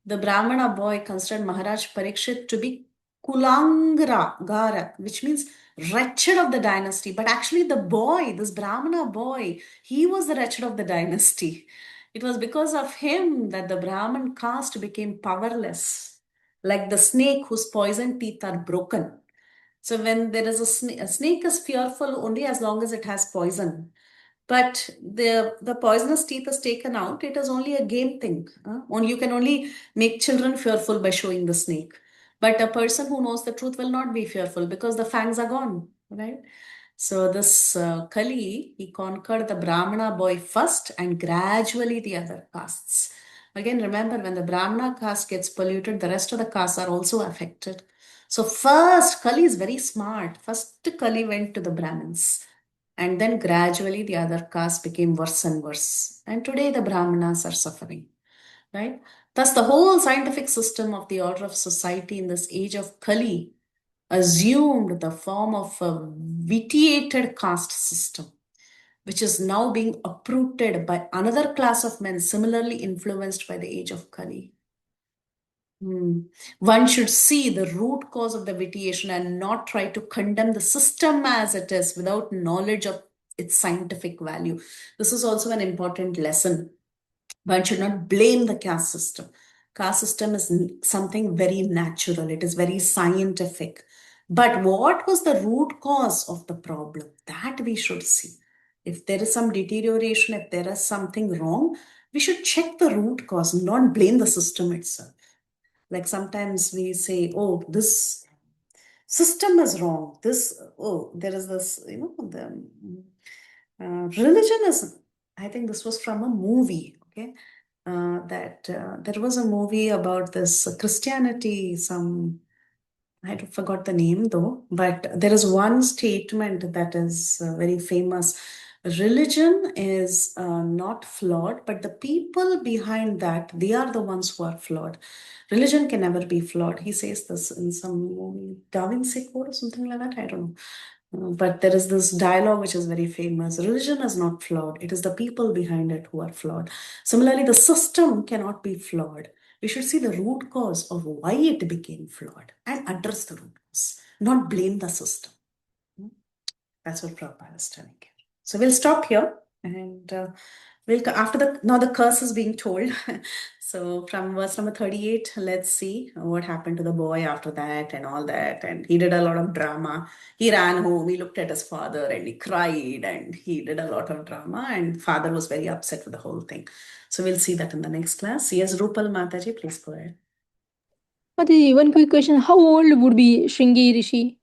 The Brahmana boy considered Maharaj Parikshit to be Gara, which means wretched of the dynasty. But actually, the boy, this Brahmana boy, he was the wretched of the dynasty. It was because of him that the Brahmin caste became powerless, like the snake whose poison teeth are broken. So when there is a snake is fearful only as long as it has poison. but the poisonous teeth is taken out. It is only a game thing. Only you can only make children fearful by showing the snake. But a person who knows the truth will not be fearful because the fangs are gone, right? So this Kali, he conquered the Brahmana boy first and gradually the other castes. Again, remember, when the Brahmana caste gets polluted, the rest of the castes are also affected. So first, Kali is very smart. First, Kali went to the Brahmins. And then gradually the other castes became worse and worse. And today the Brahmanas are suffering, right? Thus, the whole scientific system of the order of society in this age of Kali assumed the form of a vitiated caste system, which is now being uprooted by another class of men similarly influenced by the age of Kali. One should see the root cause of the vitiation and not try to condemn the system as it is without knowledge of its scientific value. This is also an important lesson. One should not blame the caste system. Caste system is something very natural. It is very scientific. But what was the root cause of the problem? That we should see. If there is some deterioration, if there is something wrong, we should check the root cause, not blame the system itself. Like sometimes we say, oh, this system is wrong. There is this, religion is, I think this was from a movie, okay? There was a movie about this Christianity, I forgot the name though, but there is one statement that is very famous. Religion is not flawed, but the people behind that, they are the ones who are flawed. Religion can never be flawed. He says this in some movie, Da Vinci Code or something like that. I don't know. But there is this dialogue which is very famous. Religion is not flawed. It is the people behind it who are flawed. Similarly, the system cannot be flawed. We should see the root cause of why it became flawed and address the root cause, not blame the system. That's what Prabhupada is telling you. So we'll stop here and now the curse is being told. So from verse number 38, let's see what happened to the boy after that and all that. And he did a lot of drama. He ran home, he looked at his father and he cried and he did a lot of drama, and father was very upset with the whole thing. So we'll see that in the next class. Yes, Rupal Mataji, please go ahead. Mataji, one quick question. How old would be Shringi Rishi?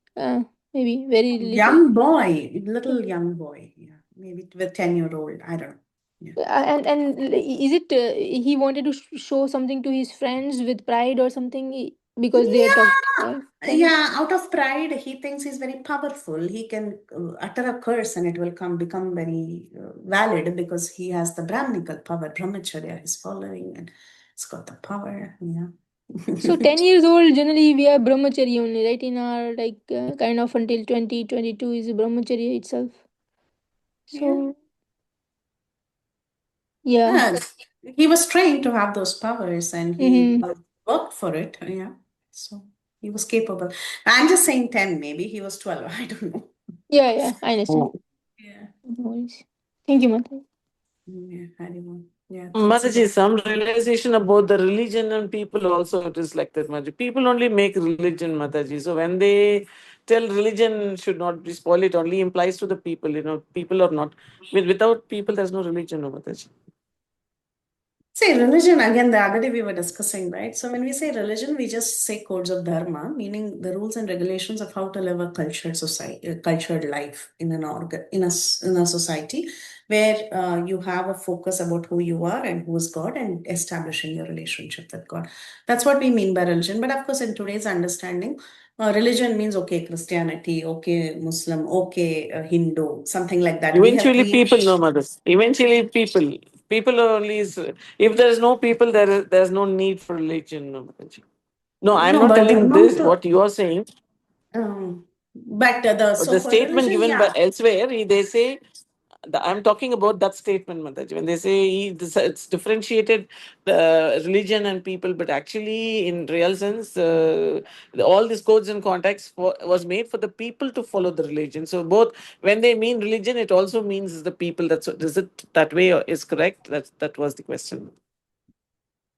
Maybe very little. Young boy, little young boy. Yeah, maybe with 10-year-old. I don't know. Yeah. And is it he wanted to show something to his friends with pride or something because they are talking? Yeah, out of pride, he thinks he's very powerful. He can utter a curse and it will become very valid because he has the Brahminical power, Brahmacharya, he's following, and it's got the power. Yeah. So 10 years old, generally we are brahmachari only, right? In our kind of until 2022 is brahmacharya itself. So yeah. He was trained to have those powers and he worked for it. Yeah. So he was capable. I'm just saying 10, maybe he was 12. I don't know. Yeah, I understand. Yeah. Thank you, Mata. Yeah, anyone. Yeah. Mataji, some realization about the religion and people also, it is like that, Mataji. People only make religion, Mataji. So when they tell religion should not be spoiled, it only implies to the people, people are not. Without people, there's no religion, no, Mataji. See, religion, again, the other day we were discussing, right? So when we say religion, we just say codes of dharma, meaning the rules and regulations of how to live a cultured society, cultured life in in a society where you have a focus about who you are and who is God and establishing your relationship with God. That's what we mean by religion. But of course, in today's understanding, religion means okay, Christianity, okay, Muslim, okay, Hindu, something like that. Eventually, people, no, mothers. Eventually, people are only. If there is no people, there's no need for religion, no, Mataji. No, I'm not telling this. What you are saying. But the statement given by elsewhere, they say. I'm talking about that statement, Mataji. When they say it's differentiated religion and people, but actually, in real sense, all these codes and contacts was made for the people to follow the religion. So both when they mean religion, it also means the people. Is it that way or is correct? That was the question.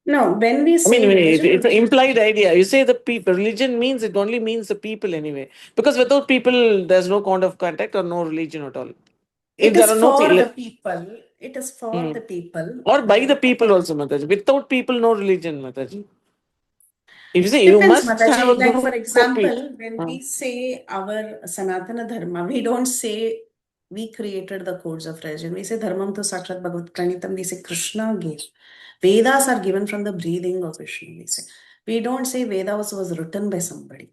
No, when we say religion, it's an implied idea. You say the people. Religion means it only means the people anyway. Because without people, there's no kind of contact or no religion at all. If It there is are no for people, the people. It is for the people. or by the people also, Mataji. Without people, no religion, Mataji. If you say you Depends, must have a Mataji. Like, for group of people. example, when we say our Sanatana Dharma, we don't say we created the codes of religion. We say Dharmam tu Sakshat Bhagavat Pranitam. We say Krishna gave. Vedas are given from the breathing of Vishnu. We say. We don't say Vedas was written by somebody.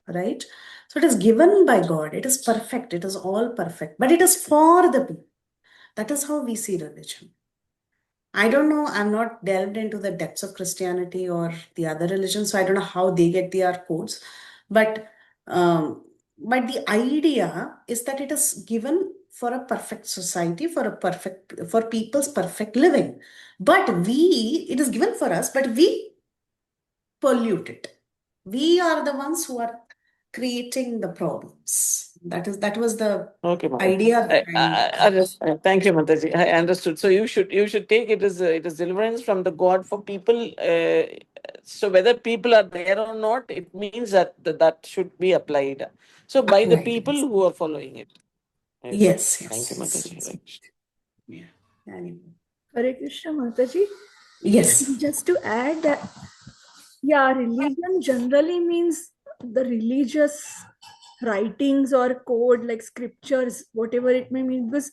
Right? So it is given by God. It is perfect. It is all perfect. But it is for the people. That is how we see religion. I don't know. I'm not delved into the depths of Christianity or the other religions, so I don't know how they get their codes. But the idea is that it is given for a perfect society, for people's perfect living. But it is given for us, but we pollute it. We are the ones who are creating the problems. That was the Okay, Mataji. idea behind. Thank you, Mataji. I understood. So you should take it as deliverance from the God for people. So whether people are there or not, it means that should be applied. So by the people who are following it. Yes. Thank you, Mataji. Right. Yeah. Anyway. Hare Krishna, Mataji. Yes. Just to add that, yeah, religion generally means the religious writings or code, like scriptures, whatever it may mean, because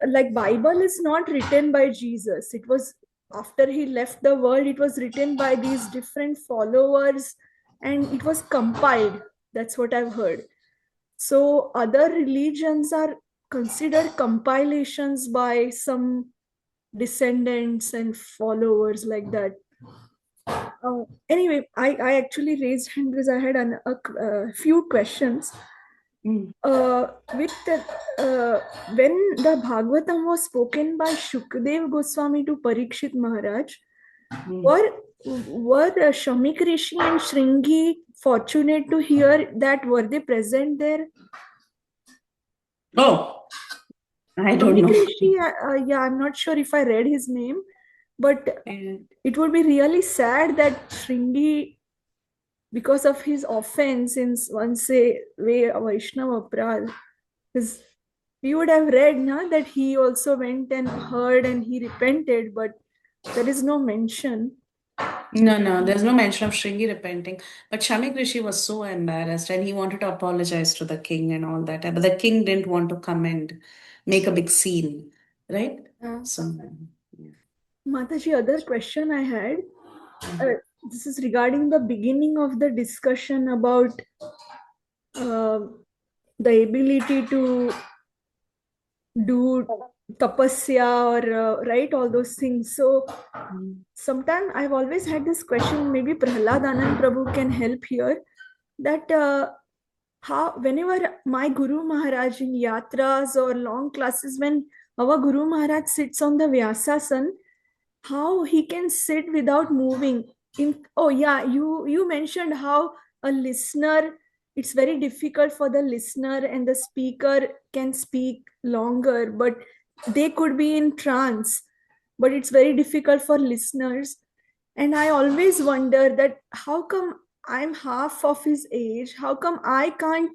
like Bible is not written by Jesus. It was after he left the world, it was written by these different followers and it was compiled. That's what I've heard. So other religions are considered compilations by some descendants and followers like that. Anyway, I actually raised hand because I had a few questions. When the Bhagavatam was spoken by Shukdev Goswami to Parikshit Maharaj, were Shamik Rishi and Shringi fortunate to hear that? Were they present there? Oh, I don't know. Rishi, yeah, I'm not sure if I read his name, but it would be really sad that Shringi, because of his offense in one say way Vaishnava Prad, because we would have read that he also went and heard and he repented, but there is no mention. No, there's no mention of Shringi repenting. But Shamik Rishi was so embarrassed and he wanted to apologize to the king and all that. But the king didn't want to come and make a big scene, right? So, yeah. Mataji, other question I had, this is regarding the beginning of the discussion about the ability to do tapasya or write all those things. So sometimes I've always had this question, maybe Prahlad Anand Prabhu can help here, that how whenever my Guru Maharaj in yatras or long classes, when our Guru Maharaj sits on the Vyasasan, how he can sit without moving. You mentioned how a listener, it's very difficult for the listener and the speaker can speak longer, but they could be in trance, but it's very difficult for listeners. And I always wonder that how come I'm half of his age, how come I can't,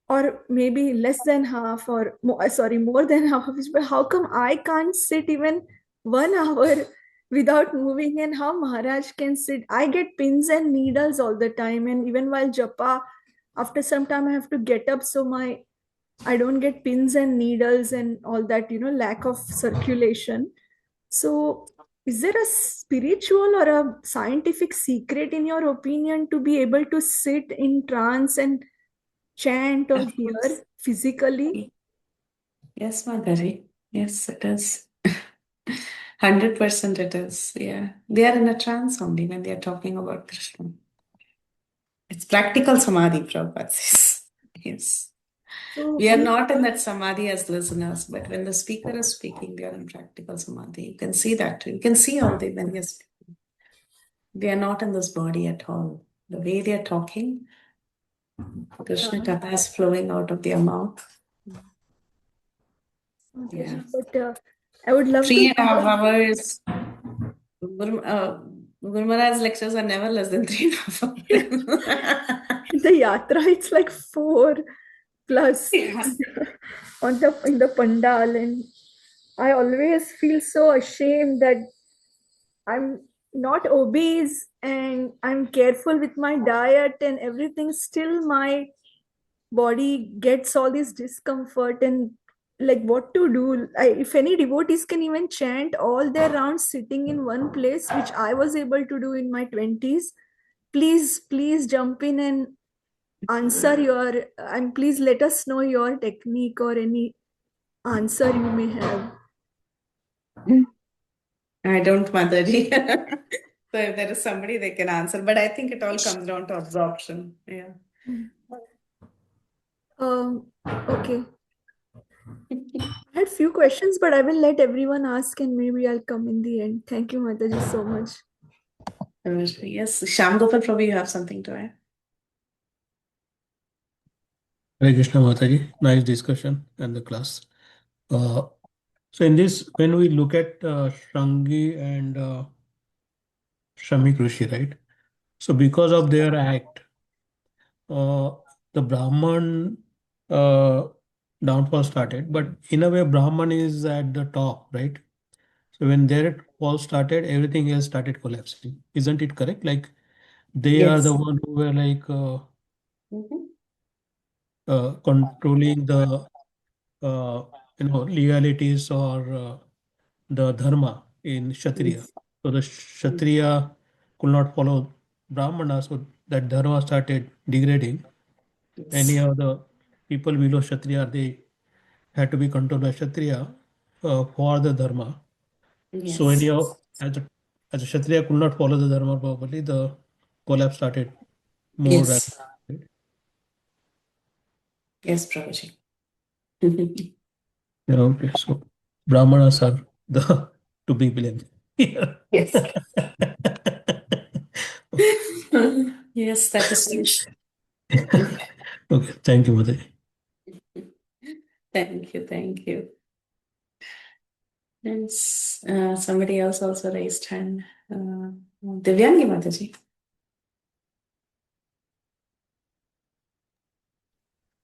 or maybe less than half, or more than half of his, but how come I can't sit even 1 hour without moving, and how Maharaj can sit? I get pins and needles all the time, and even while japa, after some time I have to get up so I don't get pins and needles and all that, lack of circulation. So is there a spiritual or a scientific secret in your opinion to be able to sit in trance and chant or hear physically? Yes, Madhuri. Yes, it is. 100% it is. Yeah. They are in a trance only when they are talking about Krishna. It's practical samadhi, Prabhupada says. Yes. So We are not in that samadhi as listeners, but when the speaker is speaking, they are in practical samadhi. You can see that. You can see how when they are speaking. They are not in this body at all. The way they are talking, Krishna Katha is flowing out of their mouth. Yeah. But I would love 3.5 hours. Guru Maharaj's lectures are never less than 3.5 hours. the yatra, it's like 4+. Yes. in the pandal, and I always feel so ashamed that I'm not obese and I'm careful with my diet and everything. Still, my body gets all this discomfort and like what to do. If any devotees can even chant all their rounds sitting in one place, which I was able to do in my 20s, please jump in and answer your and please let us know your technique or any answer you may have. I don't, Mataji. So if there is somebody they can answer, but I think it all comes down to absorption. Yeah. Okay. I had few questions, but I will let everyone ask and maybe I'll come in the end. Thank you, Mataji, so much. Yes, Shyam Gopal, probably you have something to add. Hare Krishna Mataji, nice discussion and the class. So in this, when we look at Shrangi and Shramik Rishi, right? So because of their act, uh, the Brahman uh, downfall started. But in a way, Brahman is at the top, right? So when their fall started, everything else started collapsing. Isn't it correct? Like they are the Yes. one who were like Mhm. controlling the legalities or the dharma in Kshatriya. Yes. So the Kshatriya could not follow Brahmana, so that dharma started degrading. Any Yes. of the people below Kshatriya, they had to be controlled by Kshatriya for the dharma. So Yes. anyhow, as a Kshatriya could not follow the dharma properly, the collapse started more Yes. rapidly. Yes, Prabhuji. Yeah, okay, so Brahmanas are the to be blamed. Yeah. Yes. Yes, that is true. Okay, thank you, Mother. Thank you. Thank you. Yes, somebody else also raised hand. Divyangi Mataji.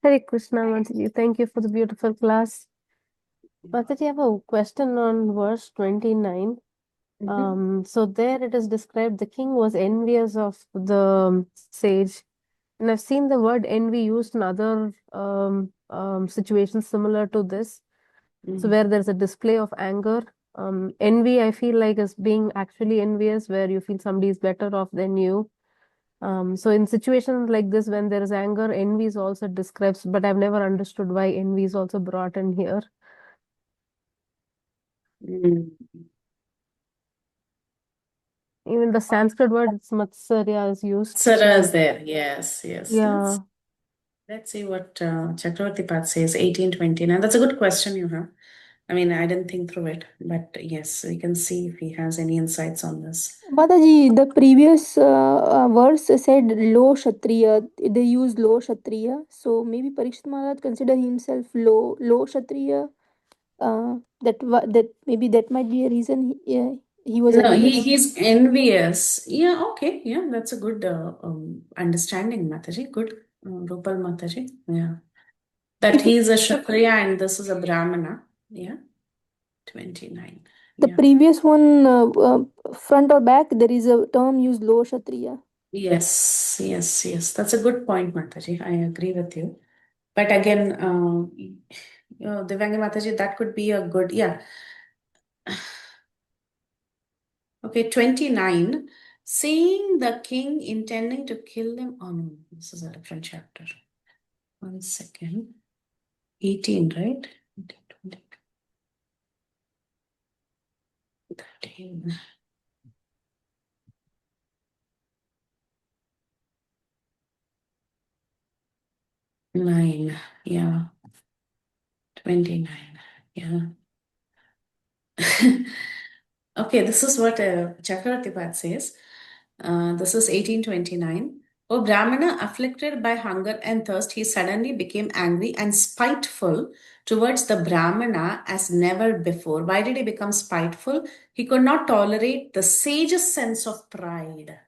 Hare Krishna, Mataji. Thank you for the beautiful class. Mataji, I have a question on verse 29. So there it is described the king was envious of the sage. And I've seen the word envy used in other situations similar to this. So where there's a display of anger. Envy, I feel like, is being actually envious, where you feel somebody is better off than you. So in situations like this, when there is anger, envy is also describes, but I've never understood why envy is also brought in here. Mm. Even the Sanskrit word, it's matsarya, is used. Sara So is there. Yes, yes. yeah. Let's see what Chakravarti Path says, 1829. That's a good question you have. I mean, I didn't think through it, but yes, we can see if he has any insights on this. Mataji, the previous verse said low Kshatriya. They use low Kshatriya. So maybe Parikshit Maharaj consider himself low Kshatriya. That maybe that might be a reason he was No, envious. he's envious. Yeah, okay. Yeah, that's a good understanding, Mataji. Good, Rupal Mataji. Yeah. That It he's a Kshatriya and this is a Brahmana. Yeah, 29. the Yeah. previous one front or back there is a term used low Kshatriya. Yes, yes, yes. That's a good point, Mataji. I agree with you. But again, Divyangi Mataji, that could be a good, yeah. Okay, 29. Seeing the king intending to kill him. Oh no, this is a different chapter. 1 second. 18, right? 18, 20, 13. 9, yeah. 29, yeah. Okay, this is what Chakravarti Path says. This is 1829. O Brahmana, afflicted by hunger and thirst, he suddenly became angry and spiteful towards the Brahmana as never before. Why did he become spiteful? He could not tolerate the sage's sense of pride.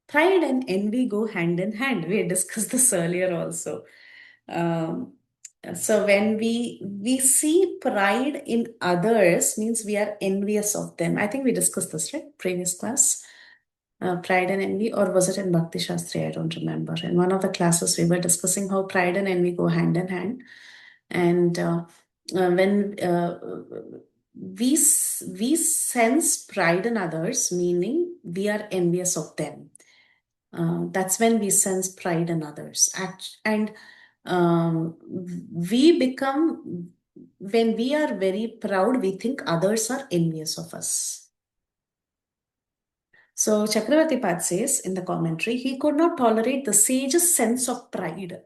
Pride and envy go hand in hand. We had discussed this earlier also. Um, So when we see pride in others, means we are envious of them. I think we discussed this, right? Previous class. Pride and envy, or was it in Bhakti Shastri? I don't remember. In one of the classes, we were discussing how pride and envy go hand in hand. And when we sense pride in others, meaning we are envious of them. That's when we sense pride in others. And we become, when we are very proud, we think others are envious of us. So Chakravarti Pad says in the commentary, he could not tolerate the sage's sense of pride.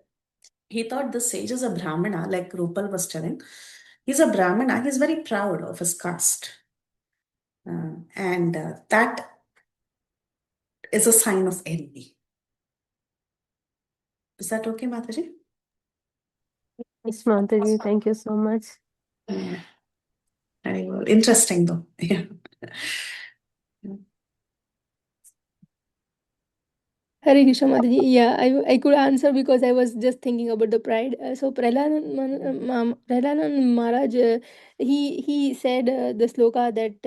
He thought the sage is a Brahmana, like Rupal was telling. He's a Brahmana, he's very proud of his caste. And that is a sign of envy. Is that okay, Mataji? Yes, Mataji, thank you so much. Yeah. Very well. Interesting though. Yeah. Hare Krishna Mataji. Yeah, I could answer because I was just thinking about the pride. So Prahladan Maharaj, he said the sloka that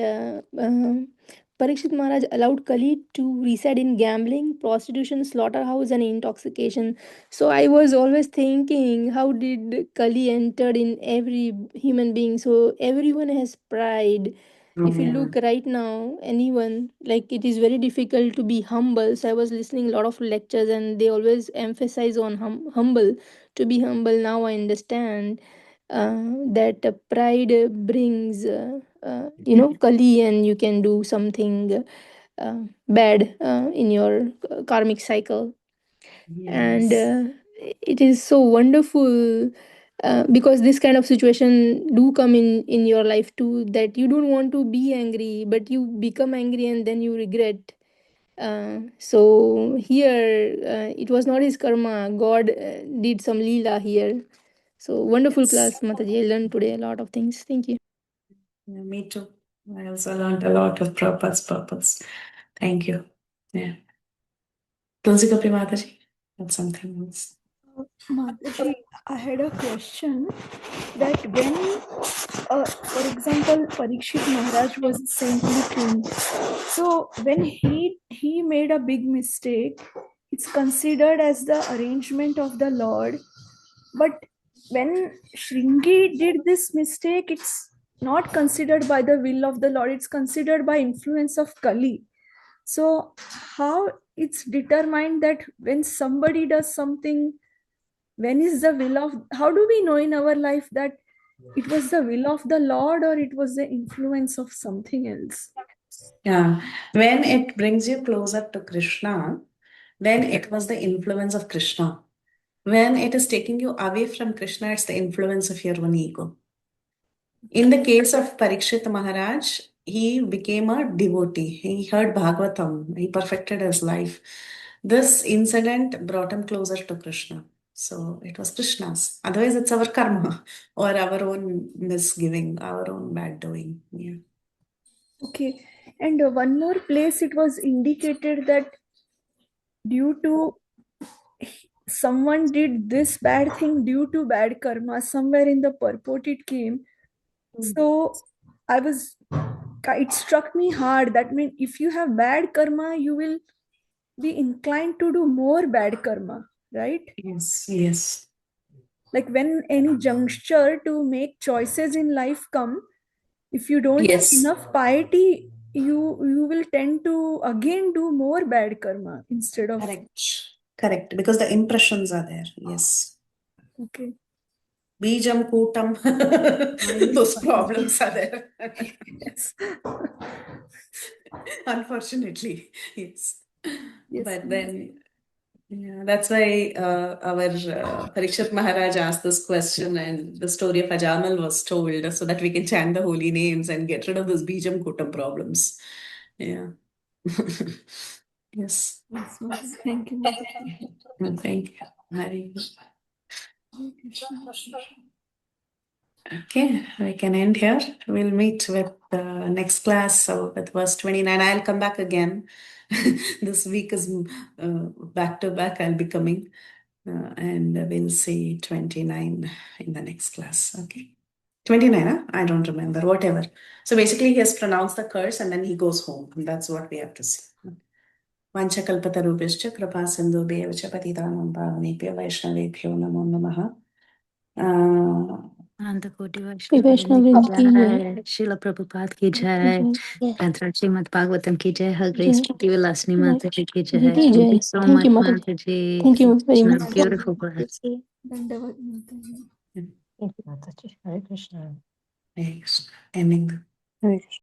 Parikshit Maharaj allowed Kali to reside in gambling, prostitution, slaughterhouse, and intoxication. So I was always thinking, how did Kali entered in every human being? So everyone has pride. If you look right now, anyone, like, it is very difficult to be humble. So I was listening a lot of lectures and they always emphasize on humble, to be humble. Now I understand that pride brings kali, and you can do something bad in your karmic cycle. And it is so wonderful because this kind of situation do come in your life too, that you don't want to be angry but you become angry and then you regret. So here it was not his karma, God did some leela here. So wonderful class, Mataji. I learned today a lot of things. Thank you. Yeah, me too. I also learned a lot of Prabhupada's purpose. Thank you. Yeah. Tulsi Kapri Mataji, that's something else. Mataji, I had a question that when, for example, Parikshit Maharaj was a saintly king. So when he made a big mistake, it's considered as the arrangement of the Lord. But when Shringi did this mistake, it's not considered by the will of the Lord. It's considered by influence of Kali. So how it's determined that when somebody does something, when is the will of, how do we know in our life that it was the will of the Lord or it was the influence of something else? Yeah. When it brings you closer to Krishna, then it was the influence of Krishna. When it is taking you away from Krishna, it's the influence of your own ego. In the case of Parikshit Maharaj, he became a devotee. He heard Bhagavatam. He perfected his life. This incident brought him closer to Krishna. So it was Krishna's. Otherwise, it's our karma or our own misgiving, our own bad doing. Yeah. Okay. And one more place it was indicated that due to someone did this bad thing due to bad karma, somewhere in the purport it came. So it struck me hard that means if you have bad karma, you will be inclined to do more bad karma, right? Yes, yes. Like when any juncture to make choices in life come, if you don't have enough piety, you will tend to again do more bad karma instead of. Correct. Because the impressions are there. Yes. Okay. Bijam Kutam. Those problems are there. Yes. Unfortunately, yes. Yes. But then, yeah, that's why our Parikshit Maharaj asked this question, and the story of Ajamal was told so that we can chant the holy names and get rid of those Bijam Kutam problems. Yeah. Yes. Yes, Mother. Thank you, Mother. Thank you. Very good. Okay, we can end here. We'll meet with the next class with verse 29. I'll come back again. This week is back to back. I'll be coming. and we'll see 29 in the next class. Okay. 29, huh? I don't remember, whatever. So basically, he has pronounced the curse and then he goes home. And that's what we have to see. Vanchakalpatarubhischa kripa sindhu bevacha patitanam pavanebhyo vaishnavebhyo namo namaha. Antakoti Vaishnav Vaishnav की जय, Jai, Srila Prabhupada ki की Jai, जय, Panther Srimad Bhagavatam ki Jai, Her Grace जय, Priti Vilasani जय, Mataji ki जी Jai. की Thank जय. you so Thank much, you, Mataji. Mataji. Thank you very Such much. a beautiful class. Dandavad Mataji. Thank you, Mataji. Hare Krishna. Next, ending the Hare Krishna.